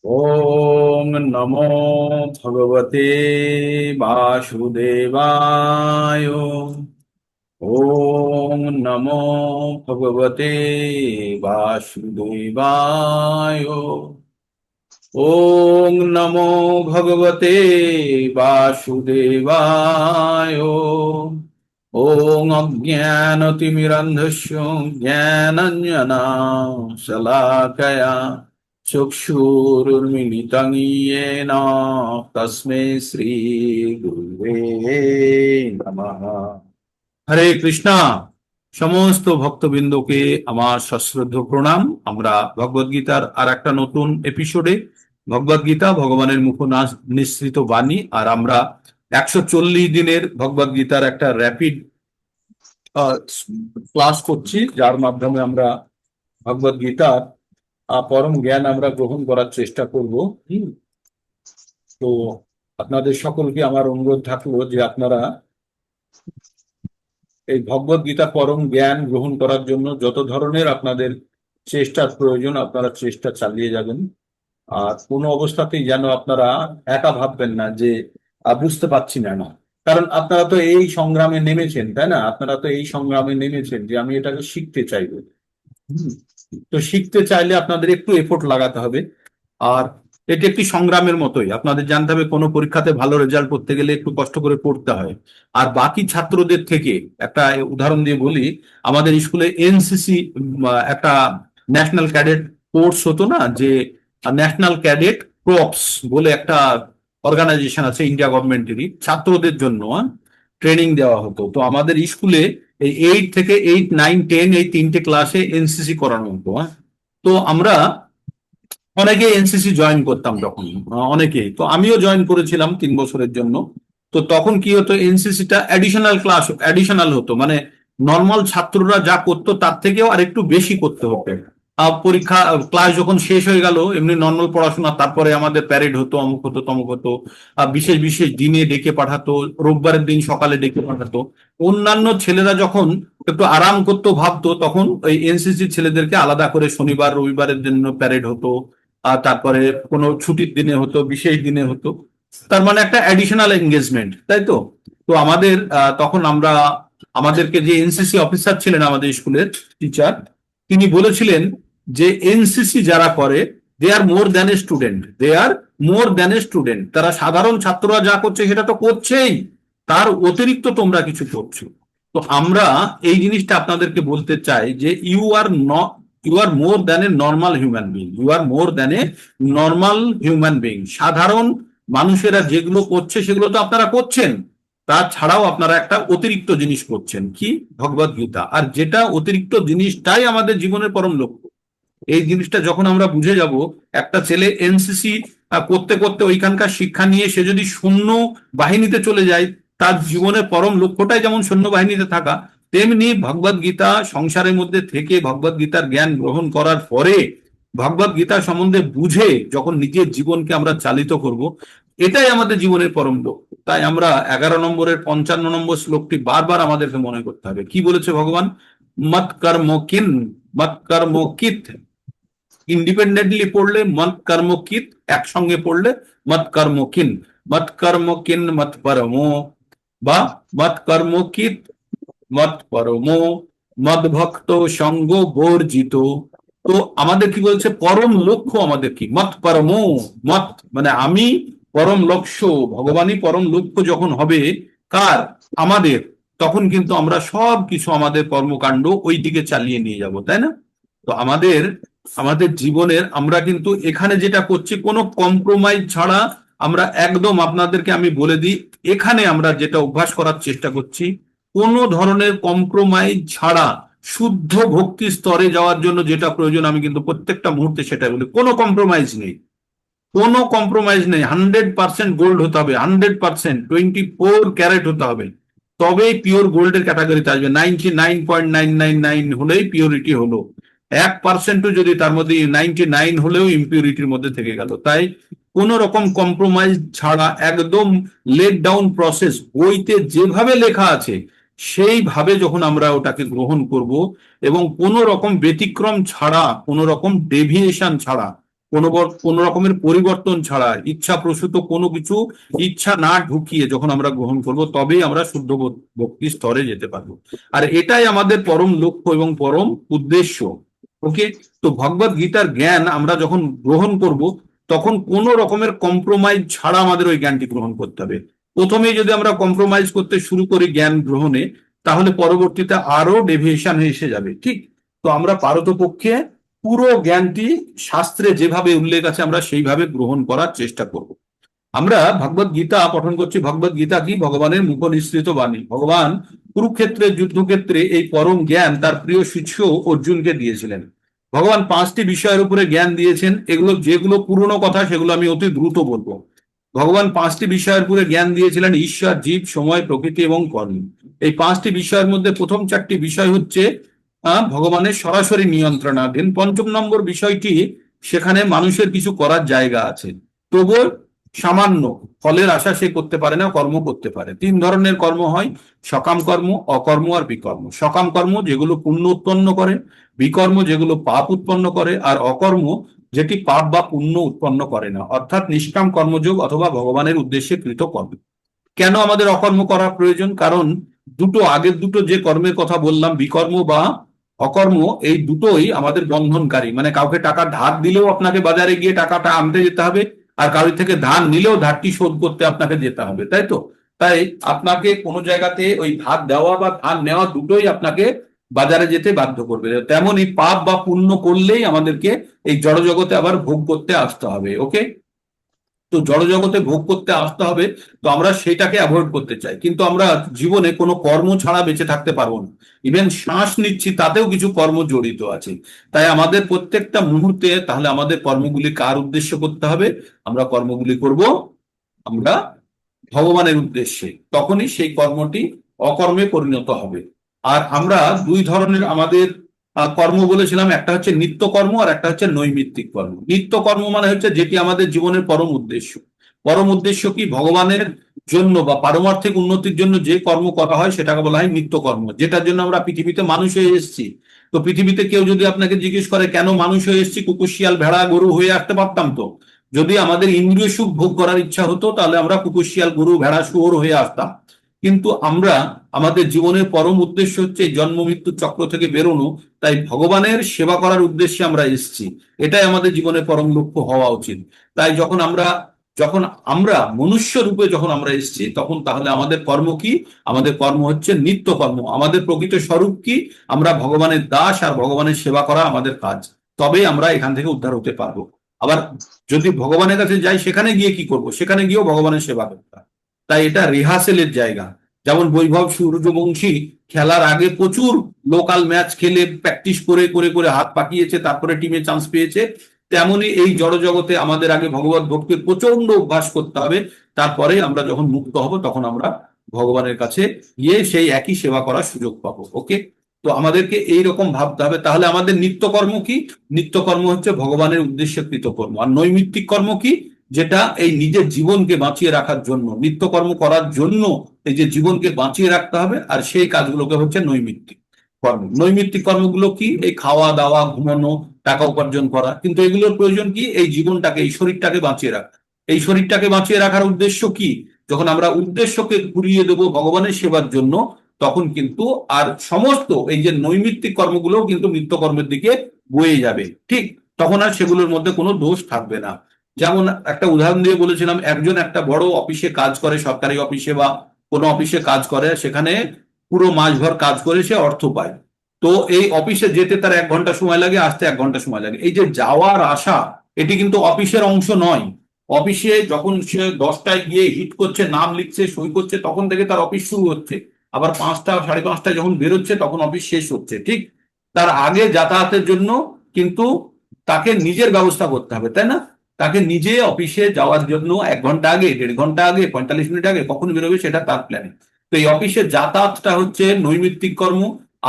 ওম নমো ভগবতে বাসুদেবায়। ওম নমো ভগবতে বাসুদেবায়। ওম নমো ভগবতে বাসুদেবায়। ওম অজ্ঞানতিমিরন্ধস্য জ্ঞানাঞ্জনা শলাকয়া চক্ষুরুন্মিলিতং येन তস্मै শ্রী গুরুবে নমঃ। হরে কৃষ্ণা। সমস্ত ভক্তবৃন্দকে আমার সশ্রদ্ধ প্রণাম। আমরা ভগবদ গীতার আর একটা নতুন এপিসোডে, ভগবদ গীতা ভগবানের মুখ নিঃসৃত বাণী, আর আমরা 140 দিনের ভগবদ গীতার একটা র্যাপিড ক্লাস করছি, যার মাধ্যমে আমরা ভগবদ গীতার পরম জ্ঞান আমরা গ্রহণ করার চেষ্টা করব। তো আপনাদের সকলকে আমার অনুরোধ থাকলো যে আপনারা এই ভগবদ গীতা পরম জ্ঞান গ্রহণ করার জন্য যত ধরনের আপনাদের চেষ্টার প্রয়োজন আপনারা চেষ্টা চালিয়ে যাবেন। আর কোনো অবস্থাতেই যেন আপনারা একা ভাববেন না যে বুঝতে পারছি না। না, কারণ আপনারা তো এই সংগ্রামে নেমেছেন, তাই না? আপনারা তো এই সংগ্রামে নেমেছেন যে আমি এটাকে শিখতে চাইবো। হুম। তো শিখতে চাইলে আপনাদের একটু এফোর্ট লাগাতে হবে। আর এটি একটি সংগ্রামের মতোই, আপনাদের জানতে হবে কোনো পরীক্ষাতে ভালো রেজাল্ট করতে গেলে একটু কষ্ট করে পড়তে হয়। আর বাকি ছাত্রদের থেকে একটা উদাহরণ দিয়ে বলি, আমাদের স্কুলে এনসিসি একটা ন্যাশনাল ক্যাডেট কোর্স হতো না, যে ন্যাশনাল ক্যাডেট ক্রপস বলে একটা অর্গানাইজেশন আছে ইন্ডিয়া গভর্নমেন্টেরই, ছাত্রদের জন্য ট্রেনিং দেওয়া হতো। তো আমাদের স্কুলে এই 8 থেকে 8, 9, 10 এই তিনটে ক্লাসে এনসিসি করানো হতো। তো আমরা অনেকে এনসিসি জয়েন করতাম তখন, অনেকেই। তো আমিও জয়েন করেছিলাম 3 বছরের জন্য। তো তখন কি হতো, এনসিসিটা অ্যাডিশনাল ক্লাস অ্যাডিশনাল হতো, মানে নর্মাল ছাত্ররা যা করতো তার থেকেও আর একটু বেশি করতে হতো। পরীক্ষা ক্লাস যখন শেষ হয়ে গেল, এমনি নর্মাল পড়াশোনা, তারপরে আমাদের প্যারেড হতো, অমুক হতো তমুক হতো। বিশেষ বিশেষ দিনে ডেকে পাঠাতো, রোববারের দিন সকালে ডেকে পাঠাতো। অন্যান্য ছেলেরা যখন একটু আরাম করতে ভাবতো, তখন ওই এনসিসি ছেলেদেরকে আলাদা করে শনিবার রবিবারের জন্য প্যারেড হতো। আর তারপরে কোনো ছুটির দিনে হতো, বিশেষ দিনে হতো। তার মানে একটা অ্যাডিশনাল এঙ্গেজমেন্ট, তাই তো? তো আমাদের তখন আমরা, আমাদেরকে যে এনসিসি অফিসার ছিলেন আমাদের স্কুলের টিচার, তিনি বলেছিলেন যে এনসিসি যারা করে they are more than a student, they are more than a student. তারা সাধারণ ছাত্ররা যা করছে সেটা তো করছেই, তার অতিরিক্ত তোমরা কিছু করছো। তো আমরা এই জিনিসটা আপনাদেরকে বলতে চাই যে you are more than a normal human being, you are more than a normal human being. সাধারণ মানুষেরা যেগুলো করছে সেগুলো তো আপনারা করছেন, তাছাড়াও আপনারা একটা অতিরিক্ত জিনিস করছেন, কি? ভগবদ গীতা। আর যেটা অতিরিক্ত জিনিসটাই আমাদের জীবনের পরম লক্ষ্য। এই জিনিসটা যখন আমরা বুঝে যাব, একটা ছেলে এনসিসি করতে করতে ওইখানকার শিক্ষা নিয়ে সে যদি সৈন্য বাহিনীতে চলে যায়, তার জীবনের পরম লক্ষ্যটাই যেমন সৈন্যবাহিনীতে থাকা, তেমনি ভগবদ গীতা সংসারের মধ্যে থেকে ভগবদ গীতার জ্ঞান গ্রহণ করার পরে ভগবদ গীতা সম্বন্ধে বুঝে যখন নিজের জীবনকে আমরা চালিত করব, এটাই আমাদের জীবনের পরম লক্ষ্য। তাই আমরা 11 নম্বরের 55 নম্বর শ্লোকটি বারবার আমাদেরকে মনে করতে হবে। কি বলেছে ভগবান? মত কর্ম কিন, মত কর্ম কিত। ইন্ডিপেন্ডেন্টলি পড়লে মত কর্ম কিত, একসঙ্গে পড়লে মত কর্ম কিন। মত কর্ম কিন মত পরমো, বা মত কর্ম কিত মত পরমো, মদ ভক্ত সঙ্গ বর্জিত। তো আমাদের কি বলছে, পরম লক্ষ্য আমাদের কি? মত পরমো। মত মানে আমি, পরম লক্ষ্য ভগবানই পরম লক্ষ্য যখন হবে কার? আমাদের। তখন কিন্তু আমরা সব কিছু আমাদের কর্মকাণ্ড ওই দিকে চালিয়ে নিয়ে যাব, তাই না? তো আমাদের আমাদের জীবনের আমরা কিন্তু এখানে যেটা করছি কোনো কম্প্রোমাইজ ছাড়া, আমরা একদম আপনাদেরকে আমি বলে দিই, এখানে আমরা যেটা অভ্যাস করার চেষ্টা করছি, কোনো ধরনের কম্প্রোমাইজ ছাড়া শুদ্ধ ভক্তি স্তরে যাওয়ার জন্য যেটা প্রয়োজন, আমি কিন্তু প্রত্যেকটা মুহূর্তে সেটা বলি, কোনো কম্প্রোমাইজ নেই। কোনো কম্প্রোমাইজ নেই, 100% গোল্ড হতে হবে, 100% 24 ক্যারেট হতে হবে, তবেই পিওর গোল্ডের ক্যাটাগরিতে আসবে। 99.999 হলেই পিওরিটি হলো। 1%ও যদি তার মধ্যে 99 হলেও ইম্পিউরিটির মধ্যে থেকে গেল। তাই কোন রকম কম্প্রোমাইজ ছাড়া একদম লেট ডাউন প্রসেস, বইতে যেভাবে লেখা আছে সেইভাবে যখন আমরা ওটাকে গ্রহণ করব, এবং কোন রকম ব্যতিক্রম ছাড়া, কোন রকম ডেভিয়েশন ছাড়া, কোনো রকমের পরিবর্তন ছাড়া, ইচ্ছা প্রসূত কোনো কিছু ইচ্ছা না ঢুকিয়ে যখন আমরা গ্রহণ করব, তবেই আমরা শুদ্ধ ভক্তি স্তরে যেতে পারবো। আর এটাই আমাদের পরম লক্ষ্য এবং পরম উদ্দেশ্য। ওকে, তো ভগবদ গীতার জ্ঞান আমরা যখন গ্রহণ করব, তখন কোনো রকমের কম্প্রোমাইজ ছাড়া আমাদের ওই জ্ঞানটি গ্রহণ করতে হবে। প্রথমেই যদি আমরা কম্প্রোমাইজ করতে শুরু করি জ্ঞান গ্রহণে, তাহলে পরবর্তীতে আরো ডেভিয়েশন এসে যাবে। ঠিক, তো আমরা পারতপক্ষে পুরো জ্ঞানটি শাস্ত্রে যেভাবে উল্লেখ আছে আমরা সেইভাবে গ্রহণ করার চেষ্টা করব। আমরা ভগবদ গীতা পঠন করছি। ভগবদ গীতা কি? ভগবানের মুখ নিঃসৃত বাণী। ভগবান কুরুক্ষেত্রের যুদ্ধক্ষেত্রে এই পরম জ্ঞান তার প্রিয় শিষ্য অর্জুনকে দিয়েছিলেন। ভগবান 5টি বিষয়ের উপরে জ্ঞান দিয়েছেন। এগুলো যেগুলো পুরনো কথা, সেগুলো আমি অতি দ্রুত বলবো। ভগবান 5টি বিষয়ের উপরে জ্ঞান দিয়েছিলেন: ঈশ্বর, জীব, সময়, প্রকৃতি এবং কর্ম। এই 5টি বিষয়ের মধ্যে প্রথম 4টি বিষয় হচ্ছে ভগবানের সরাসরি নিয়ন্ত্রণাধীন। 5ম নম্বর বিষয়টি, সেখানে মানুষের কিছু করার জায়গা আছে, তবুও সামান্য ফলের আশা সে করতে পারে না, কর্ম করতে পারে। 3 ধরনের কর্ম হয়: সকাম কর্ম, অকর্ম আর বিকর্ম। সকাম কর্ম যেগুলো পুণ্য উৎপন্ন করে, বিকর্ম যেগুলো পাপ উৎপন্ন করে, আর অকর্ম যেটি পাপ বা পুণ্য উৎপন্ন করে না, অর্থাৎ নিষ্কাম কর্মযোগ অথবা ভগবানের উদ্দেশ্যে কৃত কর্ম। কেন আমাদের অকর্ম করা প্রয়োজন? কারণ আগের দুটো যে কর্মের কথা বললাম, বিকর্ম বা অকর্ম, এই দুটোই আমাদের বন্ধনকারী। মানে কাউকে টাকা ধার দিলেও আপনাকে বাজারে গিয়ে টাকাটা আনতে যেতে হবে, আর কারোর থেকে ধার নিলেও ধারটি শোধ করতে আপনাকে যেতে হবে, তাই তো? তাই আপনাকে কোনো জায়গাতে ওই ধার দেওয়া বা ধার নেওয়া দুটোই আপনাকে বাজারে যেতে বাধ্য করবে। তেমনই পাপ বা পুণ্য করলেই আমাদেরকে এই জড়জগতে আবার ভোগ করতে আসতে হবে। ওকে, তো জড়জগতে ভোগ করতে আসতে হবে, তো আমরা সেটাকে অ্যাভয়েড করতে চাই। কিন্তু আমরা জীবনে কোনো কর্ম ছাড়া বেঁচে থাকতে পারবো না। ইভেন শ্বাস নিচ্ছি, তাতেও কিছু কর্ম জড়িত আছে। তাই আমাদের প্রত্যেকটা মুহূর্তে তাহলে আমাদের কর্মগুলি কার উদ্দেশ্য করতে হবে? আমরা কর্মগুলি করব আমরা ভগবানের উদ্দেশ্যে, তখনই সেই কর্মটি অকর্মে পরিণত হবে। আর আমরা 2 ধরনের আমাদের কর্ম বলেছিলাম, একটা হচ্ছে নিত্য কর্ম আর একটা হচ্ছে নৈমিত্তিক কর্ম। নিত্য কর্ম মানে হচ্ছে যেটি আমাদের জীবনের পরম উদ্দেশ্য। পরম উদ্দেশ্য কি? ভগবানের জন্য বা পারমার্থিক উন্নতির জন্য যে কর্ম করা হয় সেটাকে বলা হয় নিত্য কর্ম, যেটার জন্য আমরা পৃথিবীতে মানুষ হয়ে এসেছি। তো পৃথিবীতে কেউ যদি আপনাকে জিজ্ঞেস করে কেন মানুষ হয়ে এসেছি, কুকুর, শিয়াল, ভেড়া, গরু হয়ে আসতে পারতাম তো। যদি আমাদের ইন্দ্রিয় সুখ ভোগ করার ইচ্ছা হতো, তাহলে আমরা কুকুর, শিয়াল, গরু, ভেড়া, শুয়োর হয়ে আসতাম। কিন্তু আমরা, আমাদের জীবনের পরম উদ্দেশ্য হচ্ছে জন্ম মৃত্যু চক্র থেকে বেরোনো। তাই ভগবানের সেবা করার উদ্দেশ্যে আমরা এসেছি। এটাই আমাদের জীবনের পরম লক্ষ্য হওয়া উচিত। তাই যখন আমরা মনুষ্য রূপে যখন আমরা এসেছি, তখন তাহলে আমাদের কর্ম কি? আমাদের কর্ম হচ্ছে নিত্য কর্ম। আমাদের প্রকৃত স্বরূপ কি? আমরা ভগবানের দাস, আর ভগবানের সেবা করা আমাদের কাজ। তবেই আমরা এখান থেকে উদ্ধার হতে পারবো। আবার যদি ভগবানের কাছে যাই, সেখানে গিয়ে কি করব? সেখানে গিয়েও ভগবানের সেবা করতে হবে। তাই এটা রিহার্সেলের জায়গা। যেমন বৈভব সূর্যবংশী খেলার আগে প্রচুর লোকাল ম্যাচ খেলে প্র্যাকটিস করে করে করে হাত পাকিয়েছে, তারপরে টিমে চান্স পেয়েছে। তেমনি এই জড়জগতে আমাদের আগে ভগবত ভক্তির প্রচন্ড অভ্যাস করতে হবে। তারপরে আমরা যখন মুক্ত হব, তখন আমরা ভগবানের কাছে গিয়ে সেই একই সেবা করার সুযোগ পাবো। ওকে, তো আমাদেরকে এইরকম ভাবতে হবে। তাহলে আমাদের নিত্যকর্ম কি? নিত্যকর্ম হচ্ছে ভগবানের উদ্দেশ্যে কৃতকর্ম। আর নৈমিত্তিক কর্ম কি? যেটা এই নিজের জীবনকে বাঁচিয়ে রাখার জন্য, নিত্যকর্ম করার জন্য এই যে জীবনকে বাঁচিয়ে রাখতে হবে, আর সেই কাজগুলোকে হচ্ছে নৈমিত্তিক কর্ম। নৈমিত্তিক কর্মগুলো কি? এই খাওয়া দাওয়া, ঘুমানো, টাকা উপার্জন করা। কিন্তু এগুলোর প্রয়োজন কি? এই জীবনটাকে, এই শরীরটাকে বাঁচিয়ে রাখা। এই শরীরটাকে বাঁচিয়ে রাখার উদ্দেশ্য কি? যখন আমরা উদ্দেশ্যকে ঘুরিয়ে দেবো ভগবানের সেবার জন্য, তখন কিন্তু আর সমস্ত এই যে নৈমিত্তিক কর্মগুলো কিন্তু নিত্যকর্মের দিকে বয়ে যাবে। ঠিক, তখন আর সেগুলোর মধ্যে কোনো দোষ থাকবে না। যেমন একটা উদাহরণ দিয়ে বলেছিলাম, একজন একটা বড় অফিসে কাজ করে, সরকারি অফিসে বা কোনো অফিসে কাজ করে, সেখানে পুরো মাসভর কাজ করে সে অর্থ পায়। তো এই অফিসে যেতে তার 1 ঘন্টা সময় লাগে, আসতে 1 ঘন্টা সময় লাগে। এই যে যাওয়ার আসা, এটি কিন্তু অফিসের অংশ নয়। অফিসে যখন সে 10টায় গিয়ে হিট করছে, নাম লিখছে, সই করছে, তখন থেকে তার অফিস শুরু হচ্ছে। আবার 5টা, 5:30টায় যখন বেরোচ্ছে, তখন অফিস শেষ হচ্ছে। ঠিক, তার আগে যাতায়াতের জন্য কিন্তু তাকে নিজের ব্যবস্থা করতে হবে, তাই না? তাকে নিজে অফিসে যাওয়ার জন্য 1 ঘন্টা আগে, 1.5 ঘন্টা আগে, 45 মিনিট আগে কখন বেরোবে সেটা তার প্ল্যানিং। তো এই অফিসে যাতায়াতটা হচ্ছে নৈমিত্তিক কর্ম,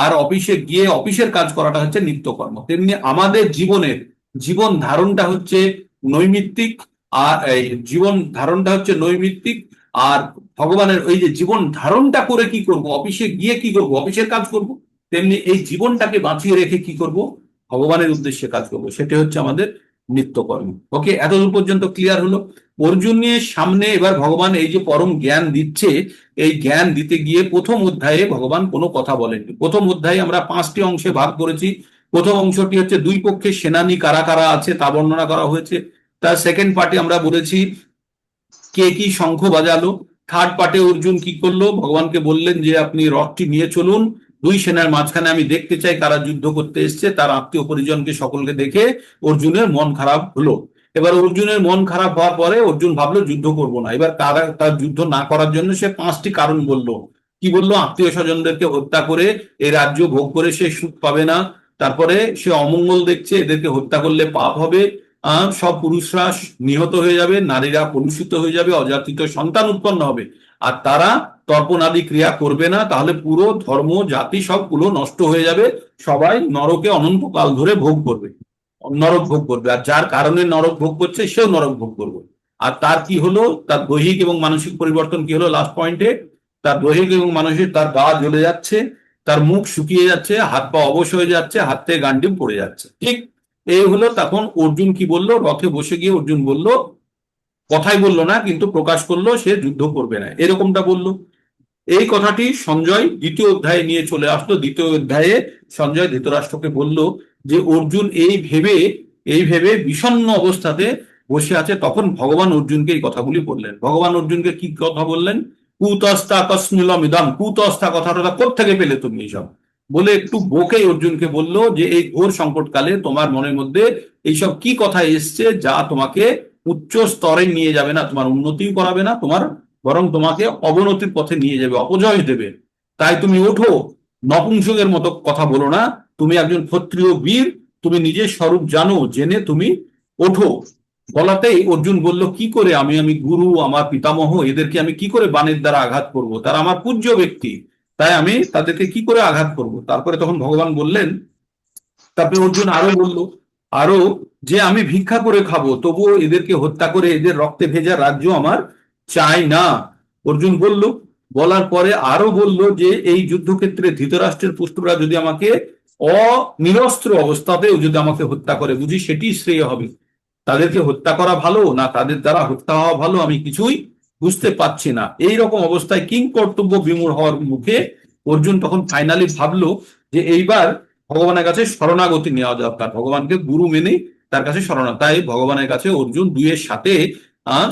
আর অফিসে গিয়ে অফিসের কাজ করাটা হচ্ছে নিত্যকর্ম। তেমনি আমাদের জীবন ধারণটা হচ্ছে নৈমিত্তিক। আর এই জীবন ধারণটা হচ্ছে নৈমিত্তিক। আর ভগবানের ওই যে জীবন ধারণটা করে কি করব? অফিসে গিয়ে কি করব? অফিসের কাজ করব। তেমনি এই জীবনটাকে বাঁচিয়ে রেখে কি করব? ভগবানের উদ্দেশ্যে কাজ করব। সেটা হচ্ছে আমাদের নিত্যকর্ম। ওকে, এতদূর পর্যন্ত ক্লিয়ার হলো? অর্জুনের সামনে এবার ভগবান এই যে পরম জ্ঞান দিচ্ছে, এই জ্ঞান দিতে গিয়ে প্রথম অধ্যায়ে ভগবান কোনো কথা বলেননি। প্রথম অধ্যায়ে আমরা 5টি অংশে ভাগ করেছি। প্রথম অংশটি হচ্ছে দুই পক্ষের সেনানী কারা কারা আছে তা বর্ণনা করা হয়েছে। তার সেকেন্ড পার্টে আমরা বলেছি কে কি শঙ্খ বাজালো। থার্ড পার্টে অর্জুন কি করলো, ভগবানকে বললেন যে আপনি রথটি নিয়ে চলুন, দুই সেনার মাঝখানে আমি দেখতে চাই কারা যুদ্ধ করতে এসছে। তার আত্মীয় পরিজনকে সকলকে দেখে অর্জুনের মন খারাপ হলো। এবার অর্জুনের মন খারাপ হওয়ার পরে অর্জুন ভাবলো যুদ্ধ করব না। এবার তার যুদ্ধ না করার জন্য সে 5টি কারণ বললো। কি বললো? আত্মীয় স্বজনদেরকে হত্যা করে এই রাজ্য ভোগ করে সে সুখ পাবে না। তারপরে সে অমঙ্গল দেখছে, এদেরকে হত্যা করলে পাপ হবে, সব পুরুষরা নিহত হয়ে যাবে, নারীরা কলুষিত হয়ে যাবে, অজাতিত সন্তান উৎপন্ন হবে, আর তারা তর্পণাদি ক্রিয়া করবে না, তাহলে পুরো ধর্ম জাতি সবগুলো নষ্ট হয়ে যাবে, সবাই নরকে অনন্তকাল ধরে ভোগ করবে, নরক ভোগ করবে, আর যার কারণে নরক ভোগ করছে সেও নরক ভোগ করবে। আর তার কি হলো, তার দৈহিক এবং মানসিক পরিবর্তন কি হলো লাস্ট পয়েন্টে? তার দৈহিক এবং মানসিক, তার গা জ্বলে যাচ্ছে, তার মুখ শুকিয়ে যাচ্ছে, হাত পা অবশ হয়ে যাচ্ছে, হাত থেকে গান্ডিম পড়ে যাচ্ছে। ঠিক এই হলো। তখন অর্জুন কি বললো, রথে বসে গিয়ে অর্জুন বলল, কথাই বললো না কিন্তু প্রকাশ করলো সে যুদ্ধ করবে না, এরকমটা বললো। এই কথাটি সঞ্জয় দ্বিতীয় অধ্যায়ে নিয়ে চলে আসলো। দ্বিতীয় অধ্যায়ে সঞ্জয় ধৃতরাষ্ট্রকে বলল যে অর্জুন এই ভেবে বিষণ্ণ অবস্থাতে বসে আছে। তখন ভগবান অর্জুনকে এই কথাগুলি বললেন। ভগবান অর্জুনকে কি কথা বললেন? কুতস্তা কস্মিলম ইদম, কুতস্তা কথাটা কোত্থেকে পেলে তুমি এইসব, বলে একটু বকে অর্জুনকে বলল যে এই ঘোর সংকটকালে তোমার মনের মধ্যে এইসব কি কথা এসছে যা তোমাকে উচ্চ স্তরে নিয়ে যাবে না, তোমার উন্নতিও করাবে না, তোমার বরং তোমাকে অবনতির পথে নিয়ে যাবে, অপজয় দেবে। তাই তুমি ওঠো, নপুংসকের মতো কথা বলো না, তুমি একজন ক্ষত্রিয় বীর, তুমি নিজের স্বরূপ জানো, জেনে তুমি ওঠো। বলাতেই অর্জুন বলল কি করে আমি গুরু, আমার পিতামহ, এদেরকে আমি কি করে বাণের দ্বারা আঘাত করব? তারা আমার পূজ্য ব্যক্তি, তাই আমি তাদেরকে কি করে আঘাত করব? তারপরে তখন ভগবান বললেন, তারপরে অর্জুন আরো বলল, আরো যে আমি ভিক্ষা করে খাবো, তবুও এদেরকে হত্যা করে এদের রক্তে ভেজা রাজ্য আমার চাই না। অর্জুন বলল, বলার পরে আরো বলল যে এই যুদ্ধক্ষেত্রে ধৃতরাষ্ট্রের পুত্ররা যদি আমাকে অনিরস্ত্র অবস্থাতেও যদি আমাকে হত্যা করে, বুঝি সেটি শ্রেয় হবে। তাদেরকে হত্যা করা ভালো না তাদের দ্বারা হত্যা হওয়া ভালো, আমি কিছুই বুঝতে পারছি না। এইরকম অবস্থায় কিং কর্তব্য বিমূঢ় হওয়ার মুখে অর্জুন তখন ফাইনালি ভাবলো যে এইবার ভগবানের কাছে শরণাগতি নেওয়া দরকার, ভগবানকে গুরু মেনে তার কাছে শরণা। তাই ভগবানের কাছে অর্জুন 2-এর সাথে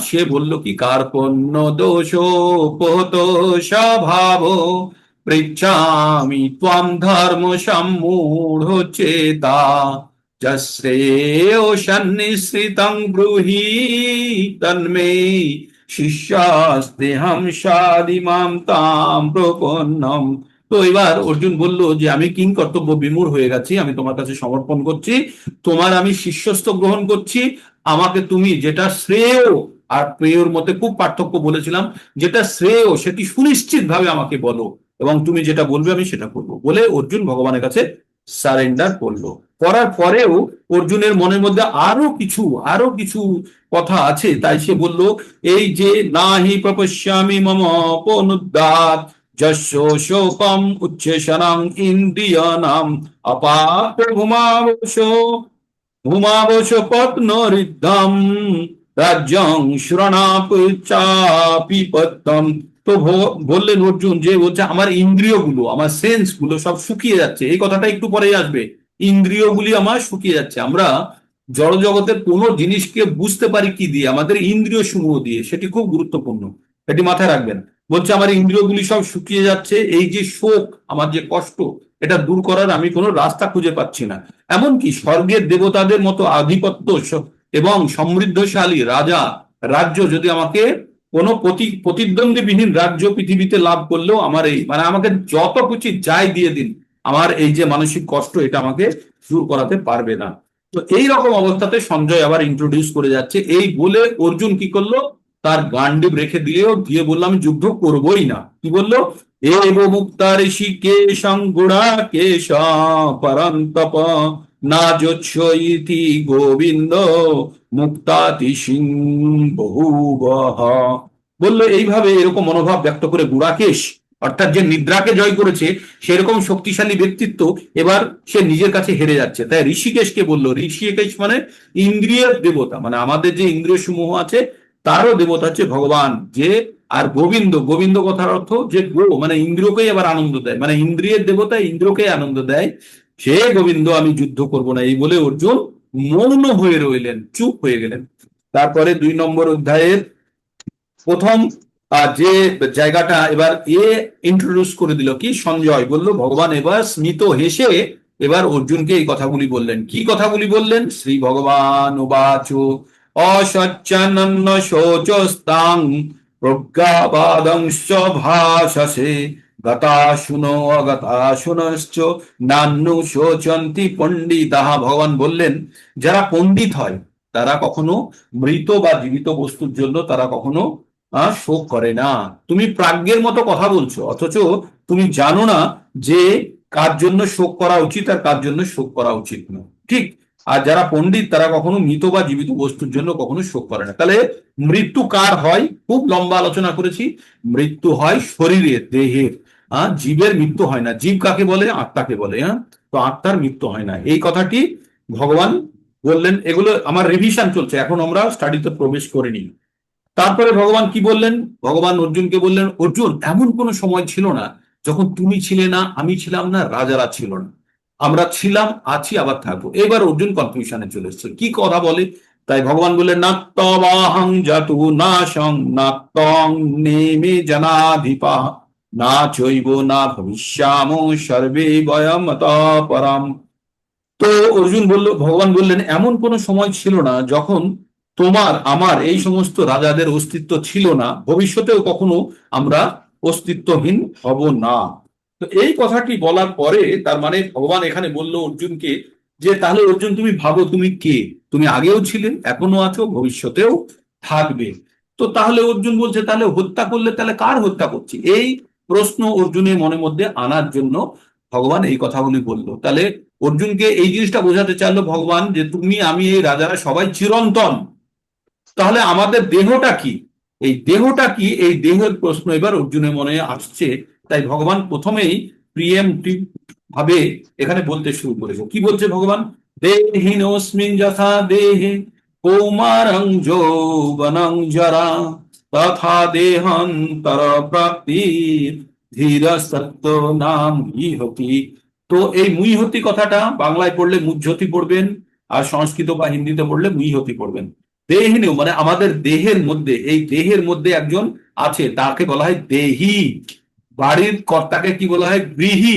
সে বলল কি, কার্পণ্য দোষ পোত স্বভাব পৃচ্ছামি ত্বম ধর্ম সম্মূঢ় চেতা যশ্রেয় সন্নিশ্রিতং ব্রূহি তন্মে শিষ্যাস্তেহম সাদিমাম তাম প্রপন্নম। তো এবার অর্জুন বলল যে আমি কিং কর্তব্য বিমূঢ় হয়ে গেছি, আমি তোমার কাছে সমর্পণ করছি, তোমার আমি শিষ্যত্ব গ্রহণ করছি। আমাকে তুমি যেটা শ্রেয় আর প্রেয়র মধ্যে খুব পার্থক্য বলেছিলাম, যেটা শ্রেয় সেটি সুনিশ্চিত ভাবে আমাকে বলো, এবং তুমি যেটা বলবে আমি সেটা করবো, বলে অর্জুন ভগবানের কাছে সারেন্ডার করলো। করার পরেও অর্জুনের মনের মধ্যে আরো কিছু কথা আছে, তাই সে বলল এই যে নাহি প্রপশ্যামি মম পনুদ্যাত যস্য শোকম উচ্ছেশনং ইন্দ্রিয়ানাম অপাপ ভূমাবশ পত্নরিদ্ধম রাজ্যং শ্রণাপি পদ্মম। তো বললেন অর্জুন, যে বলছে আমার ইন্দ্রিয়গুলো, আমার সেন্স গুলো সব শুকিয়ে যাচ্ছে। এই কথাটা একটু পরেই আসবে, ইন্দ্রিয়গুলি আমার শুকিয়ে যাচ্ছে। আমরা জড় জগতের কোনো জিনিসকে বুঝতে পারি কি দিয়ে? আমাদের ইন্দ্রিয় সমূহ দিয়ে, সেটি খুব গুরুত্বপূর্ণ, এটি মাথায় রাখবেন। বলছে আমার ইন্দ্রিয়গুলি সব শুকিয়ে যাচ্ছে, এই যে শোক, আমার যে কষ্ট, এটা দূর করার আমি কোনো রাস্তা খুঁজে পাচ্ছি না। এমনকি স্বর্গের দেবতাদের মতো আধিপত্য এবং সমৃদ্ধশালী রাজা রাজ্য যদি আমাকে কোনো প্রতিদ্বন্দ্বীবিহীন রাজ্য পৃথিবীতে লাভ করলেও আমার এই মানে আমাকে যত কিছু যাই দিয়ে দিন, আমার এই যে মানসিক কষ্ট এটা আমাকে দূর করাতে পারবে না। তো এই রকম অবস্থাতে সঞ্জয় আবার ইন্ট্রোডিউস করে যাচ্ছে। এই বলে অর্জুন কি করলো, তার গান্ডিব রেখে দিয়ে বললো আমি যুদ্ধ করবোই না। কি বললো? এব মুক্তা ঋষি কেশং গুড়া কেশ পরন্তপ না যোচ্ছ ইতি গোবিন্দ মুক্তাতি সিং বহুবহ। বললো এইভাবে এরকম মনোভাব ব্যক্ত করে গুড়াকেশ অর্থাৎ যে নিদ্রাকে জয় করেছে সেরকম শক্তিশালী ব্যক্তিত্ব এবার সে নিজের কাছে হেরে যাচ্ছে। তাই ঋষিকেশকে বললো, ঋষিকেশ মানে ইন্দ্রিয়ের দেবতা, মানে আমাদের যে ইন্দ্রিয় সমূহ আছে তারও দেবতা হচ্ছে ভগবান। যে আর গোবিন্দ, গোবিন্দ কথার অর্থ যে গো মানে ইন্দ্রিয়কেই আবার আনন্দ দেয়, মানে ইন্দ্রিয়ের দেবতা ইন্দ্রকেই আনন্দ দেয়, সে গোবিন্দ আমি যুদ্ধ করব না, এই বলে অর্জুন মৌন হয়ে রইলেন, চুপ হয়ে গেলেন। তারপরে 2 নম্বর অধ্যায়ের প্রথম যে জায়গাটা এবার ইন্ট্রোডিউস করে দিল কি, সঞ্জয় বলল, ভগবান এবার স্মিত হেসে এবার অর্জুনকে এই কথাগুলি বললেন। কি কথাগুলি বললেন? শ্রী ভগবান উবাচ অসচ্চানন্য শোচস্তাং প্রজ্ঞাবাদংশ্চ ভাষসে গতাশুনো অগতাশুনশ্চ নান্নু শোচন্তি পণ্ডিতাঃ। ভগবান বললেন যারা পণ্ডিত হয় তারা কখনো মৃত বা জীবিত বস্তুর জন্য তারা কখনো শোক করে না। তুমি প্রাজ্ঞের মতো কথা বলছো, অথচ তুমি জানো না যে কার জন্য শোক করা উচিত আর কার জন্য শোক করা উচিত না, ঠিক? আর যারা পণ্ডিত তারা কখনো মৃত বা জীবিত বস্তুর জন্য কখনো শোক করে না। তাহলে মৃত্যু কার হয়? খুব লম্বা আলোচনা করেছি। মৃত্যু হয় শরীরের, দেহের। জীবের মৃত্যু হয় না। জীব কাকে বলে? আত্মাকে বলে। তো আত্মার মৃত্যু হয় না, এই কথাটি ভগবান বললেন। এগুলো আমার রিভিশন চলছে, এখন আমরা স্টাডিতে প্রবেশ করিনি। তারপরে ভগবান কি বললেন? ভগবান অর্জুনকে বললেন, অর্জুন এমন কোনো সময় ছিল না যখন তুমি ছিলে না, আমি ছিলাম না, রাজারা ছিল না। আমরা ছিলাম, আছি, আবার থাকবো। এবার অর্জুন কনফিউশনে চলে এসছে, কি কথা বলে। তাই ভগবান বললেন, না তবাহং জাতু না সং না তং নেমে জনাধিপা না চৈব না ভবিষ্যাম সর্বে বয়ম পরাম। তো অর্জুন বলল, ভগবান বললেন এমন কোনো সময় ছিল না যখন তোমার আমার এই সমস্ত রাজাদের অস্তিত্ব ছিল না, ভবিষ্যতেও কখনো আমরা অস্তিত্বহীন হব না। তো এই কথাটি বলার পরে তার মানে ভগবান এখানে বলল অর্জুনকে যে তাহলে অর্জুন তুমি ভাবো তুমি কে, তুমি আগেও ছিলে, এখনো আছো, ভবিষ্যতেও থাকবে। তো তাহলে অর্জুন বলছে তাহলে হত্যা করলে তাহলে কার হত্যা করছি, এই প্রশ্ন অর্জুনের মনের মধ্যে আনার জন্য ভগবান এই কথাগুলি বললো। তাহলে অর্জুনকে এই জিনিসটা বোঝাতে চাইলো ভগবান যে তুমি আমি এই রাজারা সবাই চিরন্তন, তাহলে আমাদের দেহটা কি, এই দেহটা কি, এই দেহের প্রশ্ন এবার অর্জুনের মনে আসছে। তাই ভগবান প্রথমেই প্রিএমটিভ ভাবে এখানে বলতে শুরু করেছে। কি বলছে ভগবান? দেহিনোস্মিন যথা দেহে কৌমারং যৌবনং জরা তথা দেহান্তর প্রাপ্তির ধীর সত্য নাম ইহতি। তো এই মুইহতি কথাটা বাংলায় পড়লে মুজ্জতি পড়বেন, আর সংস্কৃত বা হিন্দিতে পড়লে মুইহতি পড়বেন। দেহিনীয় মানে আমাদের দেহের মধ্যে, এই দেহের মধ্যে একজন আছে, তাকে বলা হয় দেহি। বাড়ির কর্তাকে কি বলা হয়? গৃহী।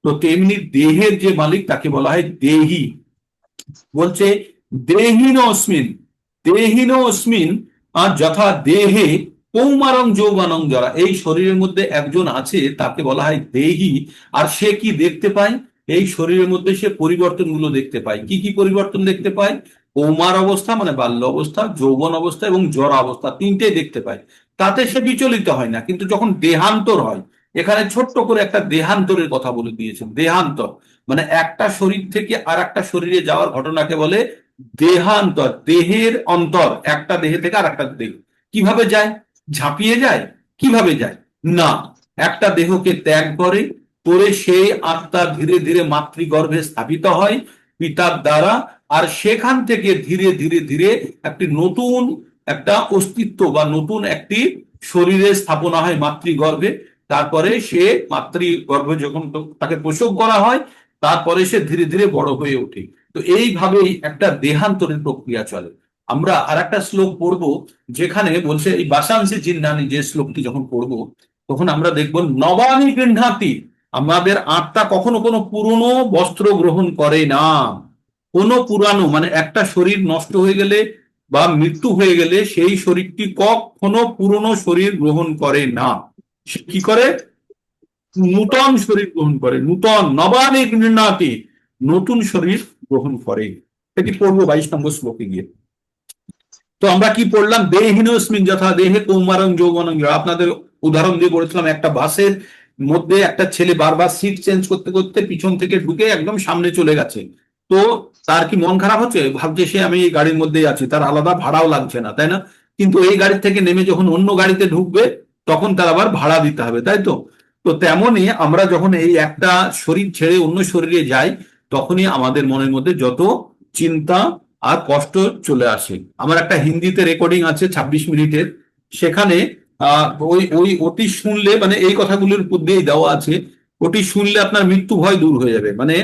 তো তেমনি দেহের যে মালিক তাকে বলা হয় দেহি। বলছে দেহিন অস্মিন, দেহিন অস্মিন আর যথা দেহে কৌমারং যৌবনং যারা, এই শরীরের মধ্যে একজন আছে তাকে বলা হয় দেহি। আর সে কি দেখতে পায়? এই শরীরের মধ্যে সে পরিবর্তনগুলো দেখতে পায়। কি কি পরিবর্তন দেখতে পায়? কৌমার অবস্থা মানে বাল্য অবস্থা, যৌবন অবস্থা এবং জরা অবস্থা, তিনটেই দেখতে পায়। তাতে সে বিচলিত হয় না। কিন্তু যখন দেহান্তর হয়, এখানে ছোট্ট করে একটা দেহান্তরের কথা বলে দিয়েছেন। দেহান্তর মানে একটা শরীর থেকে আর একটা শরীরে যাওয়ার ঘটনাকে বলে দেহান্তর। দেহের অন্তর, একটা দেহে থেকে আর একটা দেহ। কিভাবে যায়? ঝাঁপিয়ে যায়? কিভাবে যায়? না, একটা দেহকে ত্যাগ করে, করে সেই আত্মা ধীরে ধীরে মাতৃগর্ভে স্থাপিত হয় পিতার দ্বারা। আর সেখান থেকে ধীরে ধীরে ধীরে একটি নতুন একটা অস্তিত্ব বা নতুন একটি শরীরের স্থাপনা হয় মাতৃগর্ভে। তারপরে সে মাতৃগর্ভে যখন তাকে প্রসব করা হয়, তারপরে সে ধীরে ধীরে বড় হয়ে ওঠে। তো এইভাবেই একটা দেহান্তরের প্রক্রিয়া চলে। আমরা আর একটা শ্লোক পড়বো যেখানে বলছে, এই বাসাংশী জিন্নানি যে শ্লোকটি যখন পড়বো তখন আমরা দেখবো নবানি গৃহাতি, আমাদের আত্মা কখনো কোনো পুরনো বস্ত্র গ্রহণ করে না। কোনো পুরানো মানে একটা শরীর নষ্ট হয়ে গেলে বা মৃত্যু হয়ে গেলে সেই শরীরটি কখনো পুরনো শরীর গ্রহণ করে না। সে কি করে? নূতন শরীর গ্রহণ করে, নূতন নবানি গৃহাতি, নতুন শরীর গ্রহণ করে। এটি পড়বো 22 নম্বর শ্লোকে গিয়ে। তো আমরা কি পড়লাম? দেহিনস্মিন যথা দেহে কৌমারং যৌবনং জরা। আপনাদের উদাহরণ দিয়ে বলেছিলাম একটা বাসের মধ্যে একটা ছেলে বারবার সিট চেঞ্জ করতে করতে পিছন থেকে ঢুকে একদম সামনে চলে গেছে। তো তার কি মন খারাপ হচ্ছে? ভাবছে সে আমি এই গাড়ির মধ্যেই আছি, তার আলাদা ভাড়াও লাগছে না, তাই না? কিন্তু এই গাড়ি থেকে নেমে যখন অন্য গাড়িতে ঢুকবে তখন তার আবার ভাড়া দিতে হবে, তাই তো? তো তেমনই আমরা যখন এই একটা শরীর ছেড়ে অন্য শরীরে যাই, তখনই আমাদের মনের মধ্যে যত চিন্তা আর কষ্ট চলে আসে। আমার একটা হিন্দিতে রেকর্ডিং আছে 26 মিনিটের, সেখানে ওই ওই ওটি শুনলে, মানে এই কথাগুলোর উপর দিয়েই দেওয়া আছে, ওটি শুনলে আপনার মৃত্যু ভয় দূর হয়ে যাবে। মানে